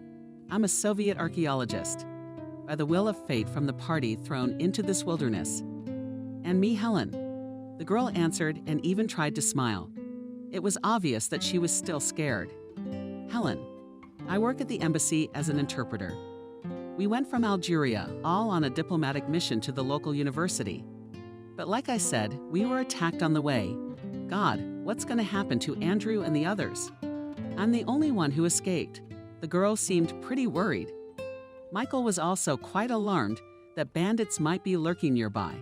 Speaker 2: I'm a Soviet archaeologist, by the will of fate from the party thrown into this wilderness." "And me, Helen," the girl answered and even tried to smile. It was obvious that she was still scared. "Helen, I work at the embassy as an interpreter. We went from Algeria, all on a diplomatic mission to the local university. But like I said, we were attacked on the way. God, what's going to happen to Andrew and the others? I'm the only one who escaped." The girl seemed pretty worried. Michael was also quite alarmed that bandits might be lurking nearby.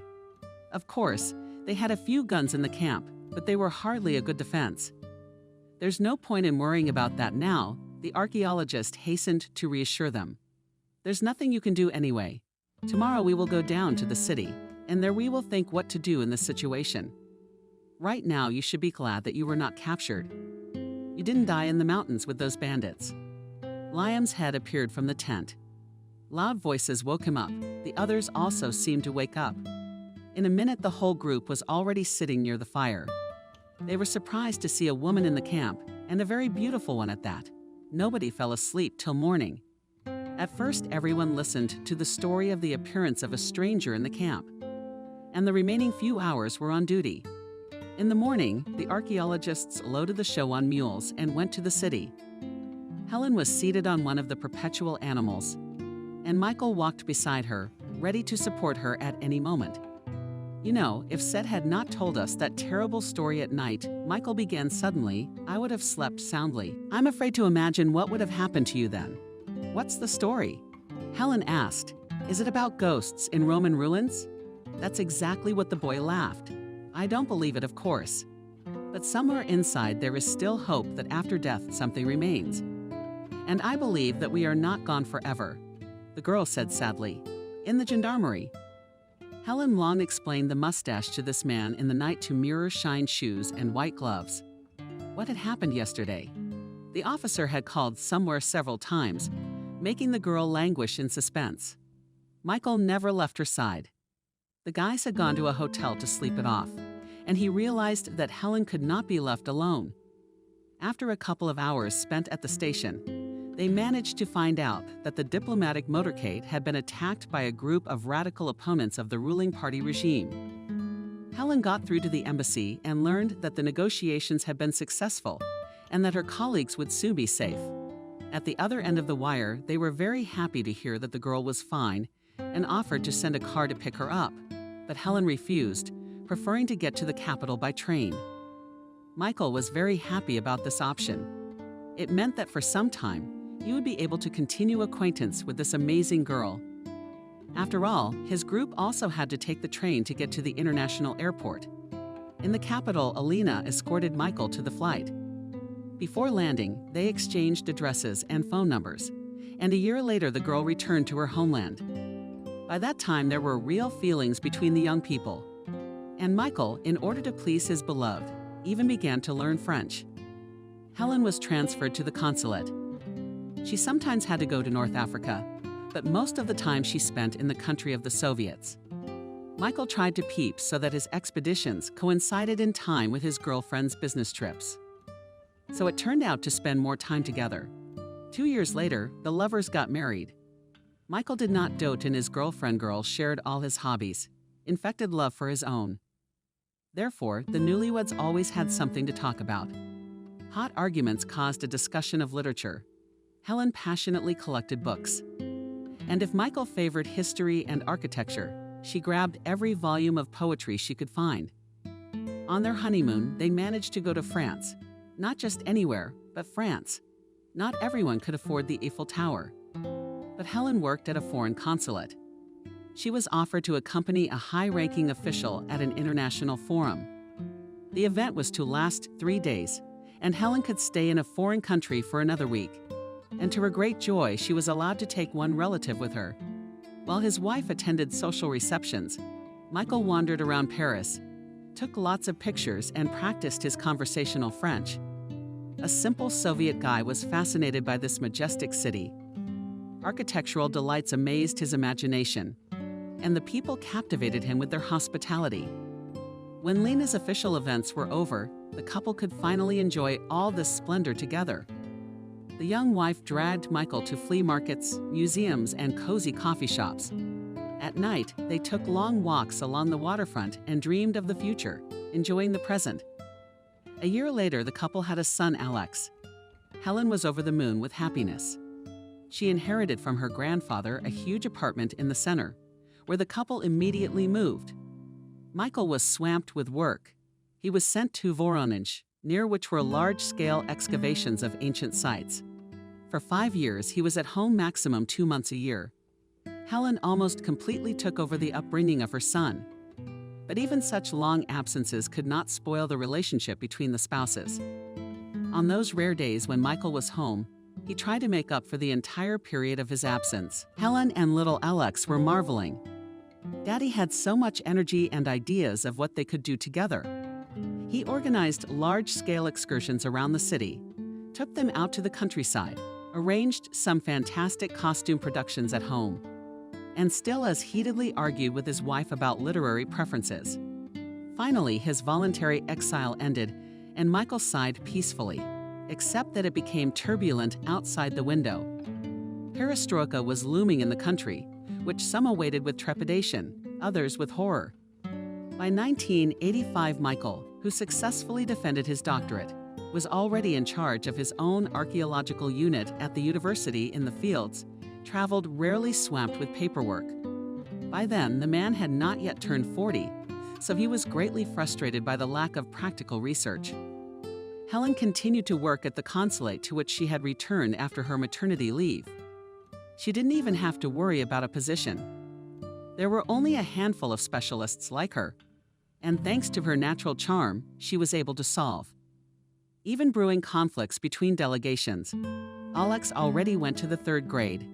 Speaker 2: Of course, they had a few guns in the camp, but they were hardly a good defense. There's no point in worrying about that now, the archaeologist hastened to reassure them. There's nothing you can do anyway. Tomorrow we will go down to the city, and there we will think what to do in this situation. Right now you should be glad that you were not captured. You didn't die in the mountains with those bandits. Liam's head appeared from the tent. Loud voices woke him up. The others also seemed to wake up. In a minute, the whole group was already sitting near the fire. They were surprised to see a woman in the camp, and a very beautiful one at that. Nobody fell asleep till morning. At first, everyone listened to the story of the appearance of a stranger in the camp, and the remaining few hours were on duty. In the morning, the archaeologists loaded the show on mules and went to the city. Helen was seated on one of the perpetual animals, and Michael walked beside her, ready to support her at any moment. You know, if Seth had not told us that terrible story at night, Michael began suddenly, I would have slept soundly. I'm afraid to imagine what would have happened to you then. What's the story? Helen asked. Is it about ghosts in Roman ruins? That's exactly what the boy laughed. I don't believe it, of course. But somewhere inside there is still hope that after death something remains. And I believe that we are not gone forever, the girl said sadly. In the gendarmerie. Helen long explained the mustache to this man in the night to mirror-shine shoes and white gloves. What had happened yesterday? The officer had called somewhere several times, making the girl languish in suspense. Michael never left her side. The guys had gone to a hotel to sleep it off, and he realized that Helen could not be left alone. After a couple of hours spent at the station, they managed to find out that the diplomatic motorcade had been attacked by a group of radical opponents of the ruling party regime. Helen got through to the embassy and learned that the negotiations had been successful and that her colleagues would soon be safe. At the other end of the wire, they were very happy to hear that the girl was fine and offered to send a car to pick her up, but Helen refused, preferring to get to the capital by train. Michael was very happy about this option. It meant that for some time, he would be able to continue acquaintance with this amazing girl. After all, his group also had to take the train to get to the international airport. In the capital, Alina escorted Michael to the flight. Before landing, they exchanged addresses and phone numbers, and a year later the girl returned to her homeland. By that time, there were real feelings between the young people. And Michael, in order to please his beloved, even began to learn French. Helen was transferred to the consulate. She sometimes had to go to North Africa, but most of the time she spent in the country of the Soviets. Michael tried to peep so that his expeditions coincided in time with his girlfriend's business trips. So it turned out to spend more time together. 2 years later, the lovers got married. Michael did not dote in his girlfriend. Girl shared all his hobbies, infected love for his own. Therefore, the newlyweds always had something to talk about. Hot arguments caused a discussion of literature. Helen passionately collected books. And if Michael favored history and architecture, she grabbed every volume of poetry she could find. On their honeymoon, they managed to go to France. Not just anywhere, but France. Not everyone could afford the Eiffel Tower. But Helen worked at a foreign consulate. She was offered to accompany a high-ranking official at an international forum. The event was to last 3 days, and Helen could stay in a foreign country for another week. And to her great joy, she was allowed to take one relative with her. While his wife attended social receptions, Michael wandered around Paris, took lots of pictures, and practiced his conversational French. A simple Soviet guy was fascinated by this majestic city. Architectural delights amazed his imagination, and the people captivated him with their hospitality. When Lena's official events were over, the couple could finally enjoy all this splendor together. The young wife dragged Michael to flea markets, museums, and cozy coffee shops. At night, they took long walks along the waterfront and dreamed of the future, enjoying the present. A year later, the couple had a son, Alex. Helen was over the moon with happiness. She inherited from her grandfather a huge apartment in the center, where the couple immediately moved. Michael was swamped with work. He was sent to Voronezh, near which were large-scale excavations of ancient sites. For 5 years, he was at home maximum 2 months a year. Helen almost completely took over the upbringing of her son. But even such long absences could not spoil the relationship between the spouses. On those rare days when Michael was home, he tried to make up for the entire period of his absence. Helen and little Alex were marveling. Daddy had so much energy and ideas of what they could do together. He organized large-scale excursions around the city, took them out to the countryside, arranged some fantastic costume productions at home, and still as heatedly argued with his wife about literary preferences. Finally, his voluntary exile ended, and Michael sighed peacefully, except that it became turbulent outside the window. Perestroika was looming in the country, which some awaited with trepidation, others with horror. By 1985, Michael, who successfully defended his doctorate, was already in charge of his own archaeological unit at the university in the fields, traveled rarely swamped with paperwork. By then, the man had not yet turned 40, so he was greatly frustrated by the lack of practical research. Helen continued to work at the consulate to which she had returned after her maternity leave. She didn't even have to worry about a position. There were only a handful of specialists like her, and thanks to her natural charm, she was able to solve. Even brewing conflicts between delegations, Alex already went to the 3rd grade.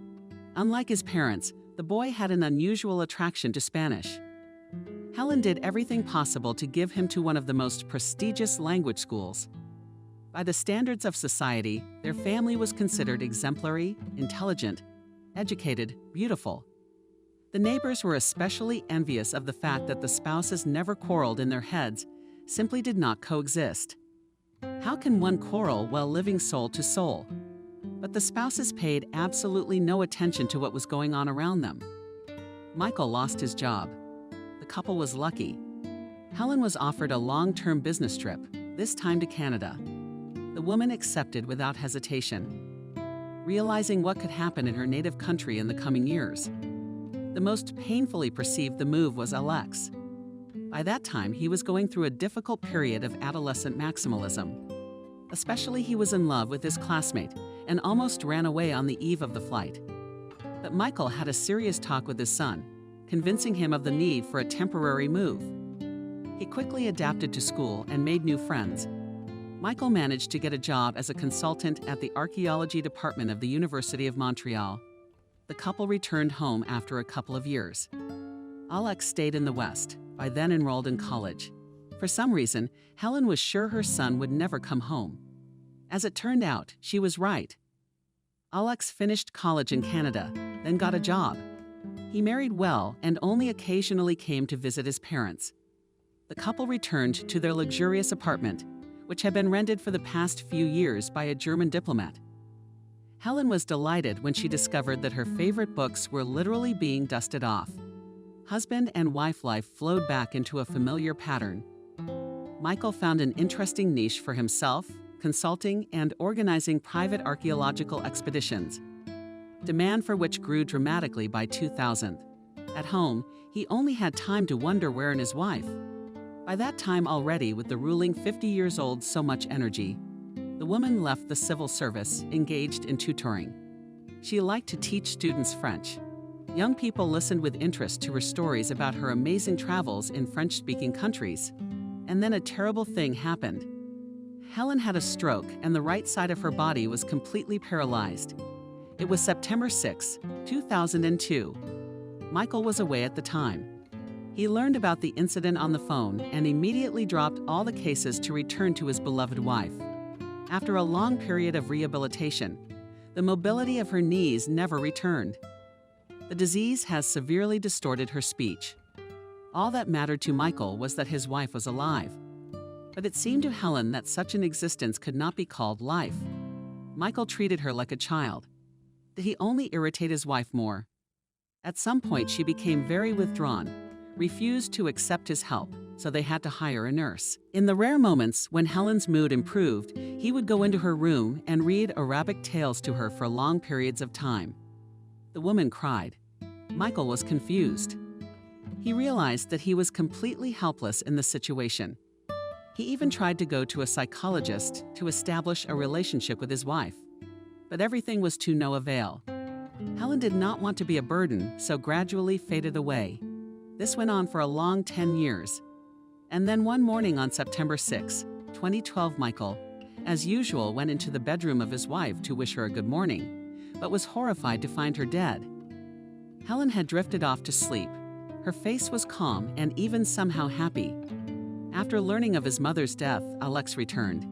Speaker 2: Unlike his parents, the boy had an unusual attraction to Spanish. Helen did everything possible to give him to one of the most prestigious language schools. By the standards of society, their family was considered exemplary, intelligent, educated, beautiful. The neighbors were especially envious of the fact that the spouses never quarreled in their heads, simply did not coexist. How can one quarrel while living soul to soul? But the spouses paid absolutely no attention to what was going on around them. Michael lost his job. The couple was lucky. Helen was offered a long-term business trip, this time to Canada. The woman accepted without hesitation, realizing what could happen in her native country in the coming years. The most painfully perceived the move was Alex. By that time, he was going through a difficult period of adolescent maximalism. Especially, he was in love with his classmate and almost ran away on the eve of the flight. But Michael had a serious talk with his son, convincing him of the need for a temporary move. He quickly adapted to school and made new friends. Michael managed to get a job as a consultant at the archaeology department of the University of Montreal. The couple returned home after a couple of years. Alex stayed in the West, by then enrolled in college. For some reason, Helen was sure her son would never come home. As it turned out, she was right. Alex finished college in Canada, then got a job. He married well and only occasionally came to visit his parents. The couple returned to their luxurious apartment, which had been rented for the past few years by a German diplomat. Helen was delighted when she discovered that her favorite books were literally being dusted off. Husband and wife life flowed back into a familiar pattern. Michael found an interesting niche for himself, consulting and organizing private archaeological expeditions, demand for which grew dramatically by 2000. At home, he only had time to wonder where his wife. By that time already, with the ruling 50 years old so much energy, the woman left the civil service, engaged in tutoring. She liked to teach students French. Young people listened with interest to her stories about her amazing travels in French-speaking countries. And then a terrible thing happened. Helen had a stroke and the right side of her body was completely paralyzed. It was September 6, 2002. Michael was away at the time. He learned about the incident on the phone and immediately dropped all the cases to return to his beloved wife. After a long period of rehabilitation, the mobility of her knees never returned. The disease has severely distorted her speech. All that mattered to Michael was that his wife was alive. But it seemed to Helen that such an existence could not be called life. Michael treated her like a child. Did he only irritate his wife more? At some point, she became very withdrawn, refused to accept his help, so they had to hire a nurse. In the rare moments when Helen's mood improved, he would go into her room and read Arabic tales to her for long periods of time. The woman cried. Michael was confused. He realized that he was completely helpless in the situation. He even tried to go to a psychologist to establish a relationship with his wife. But everything was to no avail. Helen did not want to be a burden, so gradually faded away. This went on for a long 10 years. And then one morning on September 6, 2012, Michael, as usual, went into the bedroom of his wife to wish her a good morning, but was horrified to find her dead. Helen had drifted off to sleep. Her face was calm and even somehow happy. After learning of his mother's death, Alex returned.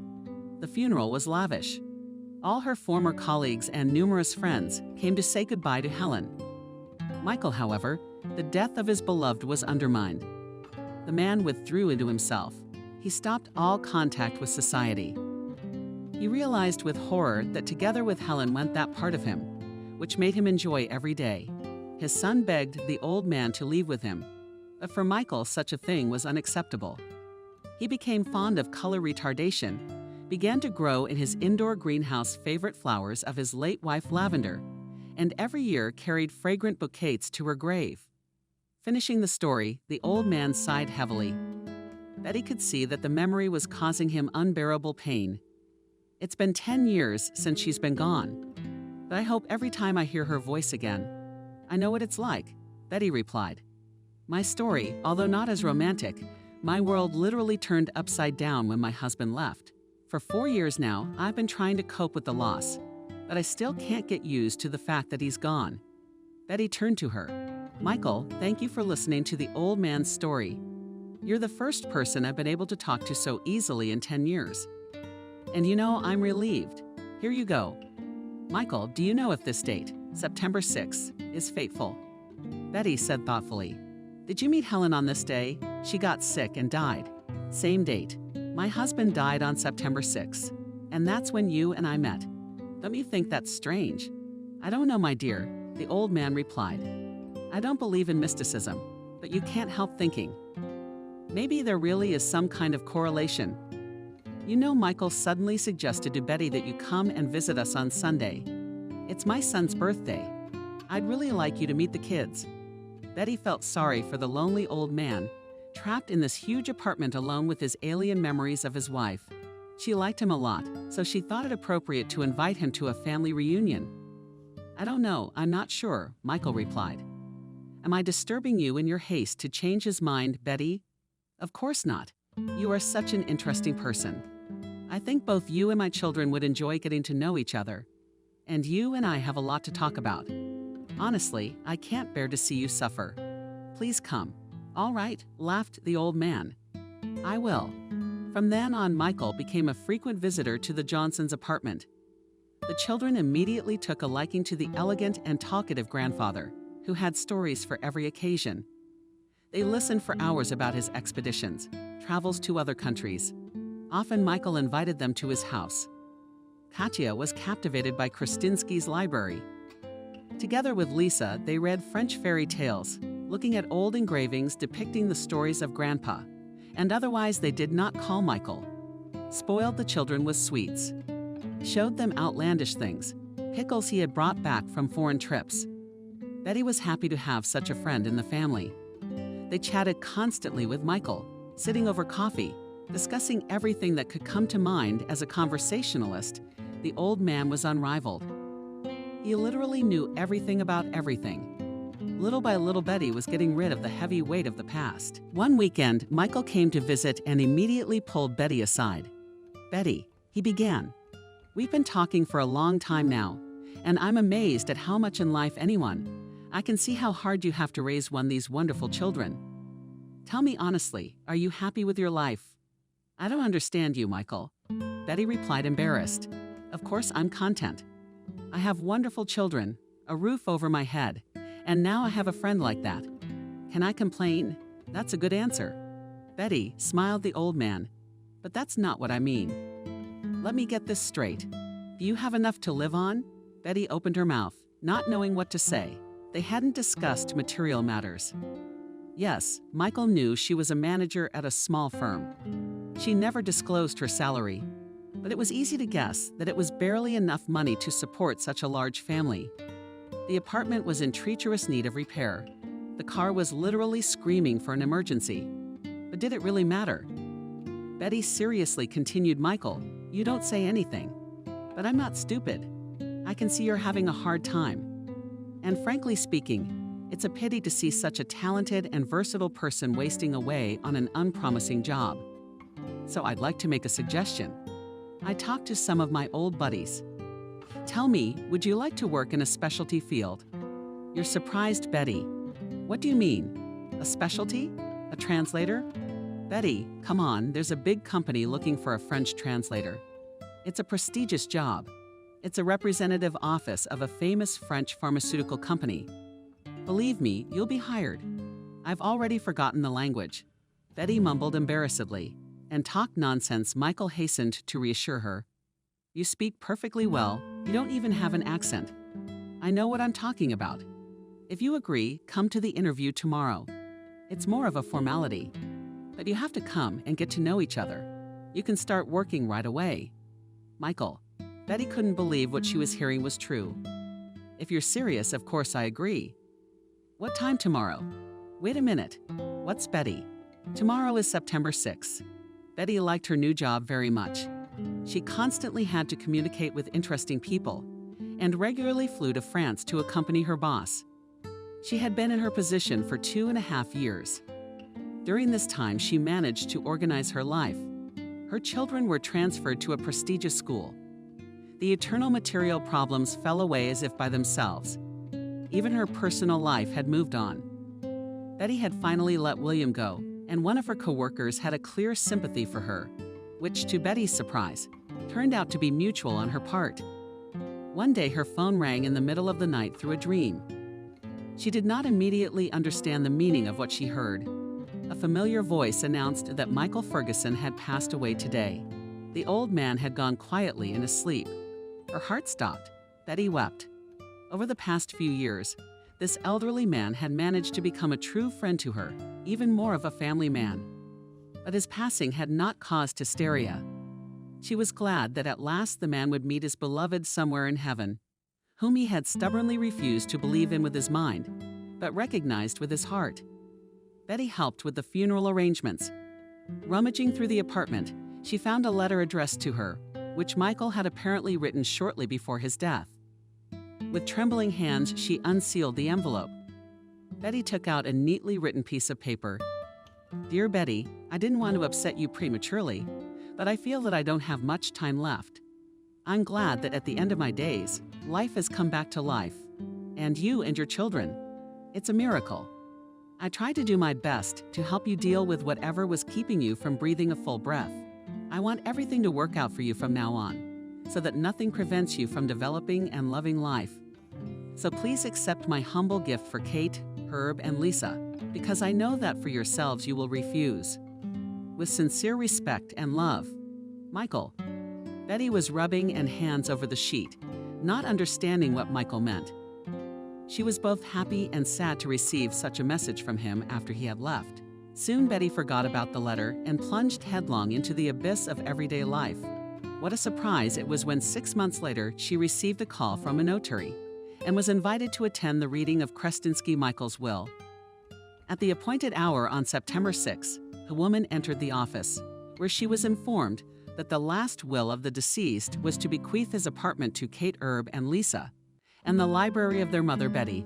Speaker 2: The funeral was lavish. All her former colleagues and numerous friends came to say goodbye to Helen. Michael, however, the death of his beloved was undermined. The man withdrew into himself. He stopped all contact with society. He realized with horror that together with Helen went that part of him, which made him enjoy every day. His son begged the old man to leave with him, but for Michael, such a thing was unacceptable. He became fond of color retardation, began to grow in his indoor greenhouse favorite flowers of his late wife Lavender, and every year carried fragrant bouquets to her grave. Finishing the story, the old man sighed heavily. Betty could see that the memory was causing him unbearable pain. It's been 10 years since she's been gone, but I hope every time I hear her voice again. I know what it's like, Betty replied. My story, although not as romantic, my world literally turned upside down when my husband left. For 4 years now, I've been trying to cope with the loss, but I still can't get used to the fact that he's gone. Betty turned to her. Michael, thank you for listening to the old man's story. You're the first person I've been able to talk to so easily in 10 years. And you know, I'm relieved. Here you go. Michael, do you know if this date, September 6, is fateful? Betty said thoughtfully. Did you meet Helen on this day? She got sick and died. Same date. My husband died on September 6, and that's when you and I met. Don't you think that's strange? I don't know, my dear, the old man replied. I don't believe in mysticism, but you can't help thinking. Maybe there really is some kind of correlation. You know, Michael suddenly suggested to Betty that you come and visit us on Sunday. It's my son's birthday. I'd really like you to meet the kids. Betty felt sorry for the lonely old man, trapped in this huge apartment alone with his alien memories of his wife. She liked him a lot, so she thought it appropriate to invite him to a family reunion. I don't know, I'm not sure, Michael replied. Am I disturbing you in your haste to change his mind, Betty? Of course not. You are such an interesting person. I think both you and my children would enjoy getting to know each other. And you and I have a lot to talk about. Honestly, I can't bear to see you suffer. Please come. All right, laughed the old man. I will. From then on, Michael became a frequent visitor to the Johnsons' apartment. The children immediately took a liking to the elegant and talkative grandfather, who had stories for every occasion. They listened for hours about his expeditions, travels to other countries. Often Michael invited them to his house. Katya was captivated by Kristinsky's library. Together with Lisa, they read French fairy tales, looking at old engravings depicting the stories of Grandpa, and otherwise they did not call Michael. Spoiled the children with sweets. Showed them outlandish things, pickles he had brought back from foreign trips. Betty was happy to have such a friend in the family. They chatted constantly with Michael, sitting over coffee, discussing everything that could come to mind. As a conversationalist, the old man was unrivaled. He literally knew everything about everything. Little by little, Betty was getting rid of the heavy weight of the past. One weekend, Michael came to visit and immediately pulled Betty aside. Betty, he began. We've been talking for a long time now, and I'm amazed at how much in life I can see how hard you have to raise these wonderful children. Tell me honestly, are you happy with your life? I don't understand you, Michael. Betty replied, embarrassed. Of course I'm content. I have wonderful children, a roof over my head, and now I have a friend like that. Can I complain? That's a good answer. Betty, smiled the old man. But that's not what I mean. Let me get this straight. Do you have enough to live on? Betty opened her mouth, not knowing what to say. They hadn't discussed material matters. Yes, Michael knew she was a manager at a small firm. She never disclosed her salary, but it was easy to guess that it was barely enough money to support such a large family. The apartment was in treacherous need of repair. The car was literally screaming for an emergency. But did it really matter? Betty seriously continued, Michael, you don't say anything. But I'm not stupid. I can see you're having a hard time. And frankly speaking, it's a pity to see such a talented and versatile person wasting away on an unpromising job. So I'd like to make a suggestion. I talked to some of my old buddies. Tell me, would you like to work in a specialty field? You're surprised, Betty. What do you mean? A specialty? A translator? Betty, come on, there's a big company looking for a French translator. It's a prestigious job. It's a representative office of a famous French pharmaceutical company. Believe me, you'll be hired. I've already forgotten the language. Betty mumbled embarrassedly, and talked nonsense. Michael hastened to reassure her. You speak perfectly well. You don't even have an accent. I know what I'm talking about. If you agree, come to the interview tomorrow. It's more of a formality. But you have to come and get to know each other. You can start working right away. Michael. Betty couldn't believe what she was hearing was true. If you're serious, of course I agree. What time tomorrow? Wait a minute. What's Betty? Tomorrow is September 6th. Betty liked her new job very much. She constantly had to communicate with interesting people and regularly flew to France to accompany her boss. She had been in her position for 2.5 years. During this time, she managed to organize her life. Her children were transferred to a prestigious school. The eternal material problems fell away as if by themselves. Even her personal life had moved on. Betty had finally let William go, and one of her coworkers had a clear sympathy for her, which, to Betty's surprise, turned out to be mutual on her part. One day her phone rang in the middle of the night through a dream. She did not immediately understand the meaning of what she heard. A familiar voice announced that Michael Ferguson had passed away today. The old man had gone quietly in his sleep. Her heart stopped. Betty wept. Over the past few years, this elderly man had managed to become a true friend to her, even more of a family man. But his passing had not caused hysteria. She was glad that at last the man would meet his beloved somewhere in heaven, whom he had stubbornly refused to believe in with his mind, but recognized with his heart. Betty helped with the funeral arrangements. Rummaging through the apartment, she found a letter addressed to her, which Michael had apparently written shortly before his death. With trembling hands, she unsealed the envelope. Betty took out a neatly written piece of paper. Dear Betty, I didn't want to upset you prematurely, but I feel that I don't have much time left. I'm glad that at the end of my days, life has come back to life. And you and your children. It's a miracle. I tried to do my best to help you deal with whatever was keeping you from breathing a full breath. I want everything to work out for you from now on, so that nothing prevents you from developing and loving life. So please accept my humble gift for Kate, Herb, and Lisa, because I know that for yourselves you will refuse. With sincere respect and love, Michael. Betty was rubbing her hands over the sheet, not understanding what Michael meant. She was both happy and sad to receive such a message from him after he had left. Soon Betty forgot about the letter and plunged headlong into the abyss of everyday life. What a surprise it was when 6 months later she received a call from a notary and was invited to attend the reading of Krestinsky Michael's will. At the appointed hour on September 6, the woman entered the office, where she was informed that the last will of the deceased was to bequeath his apartment to Kate, Herb, and Lisa, and the library of their mother, Betty.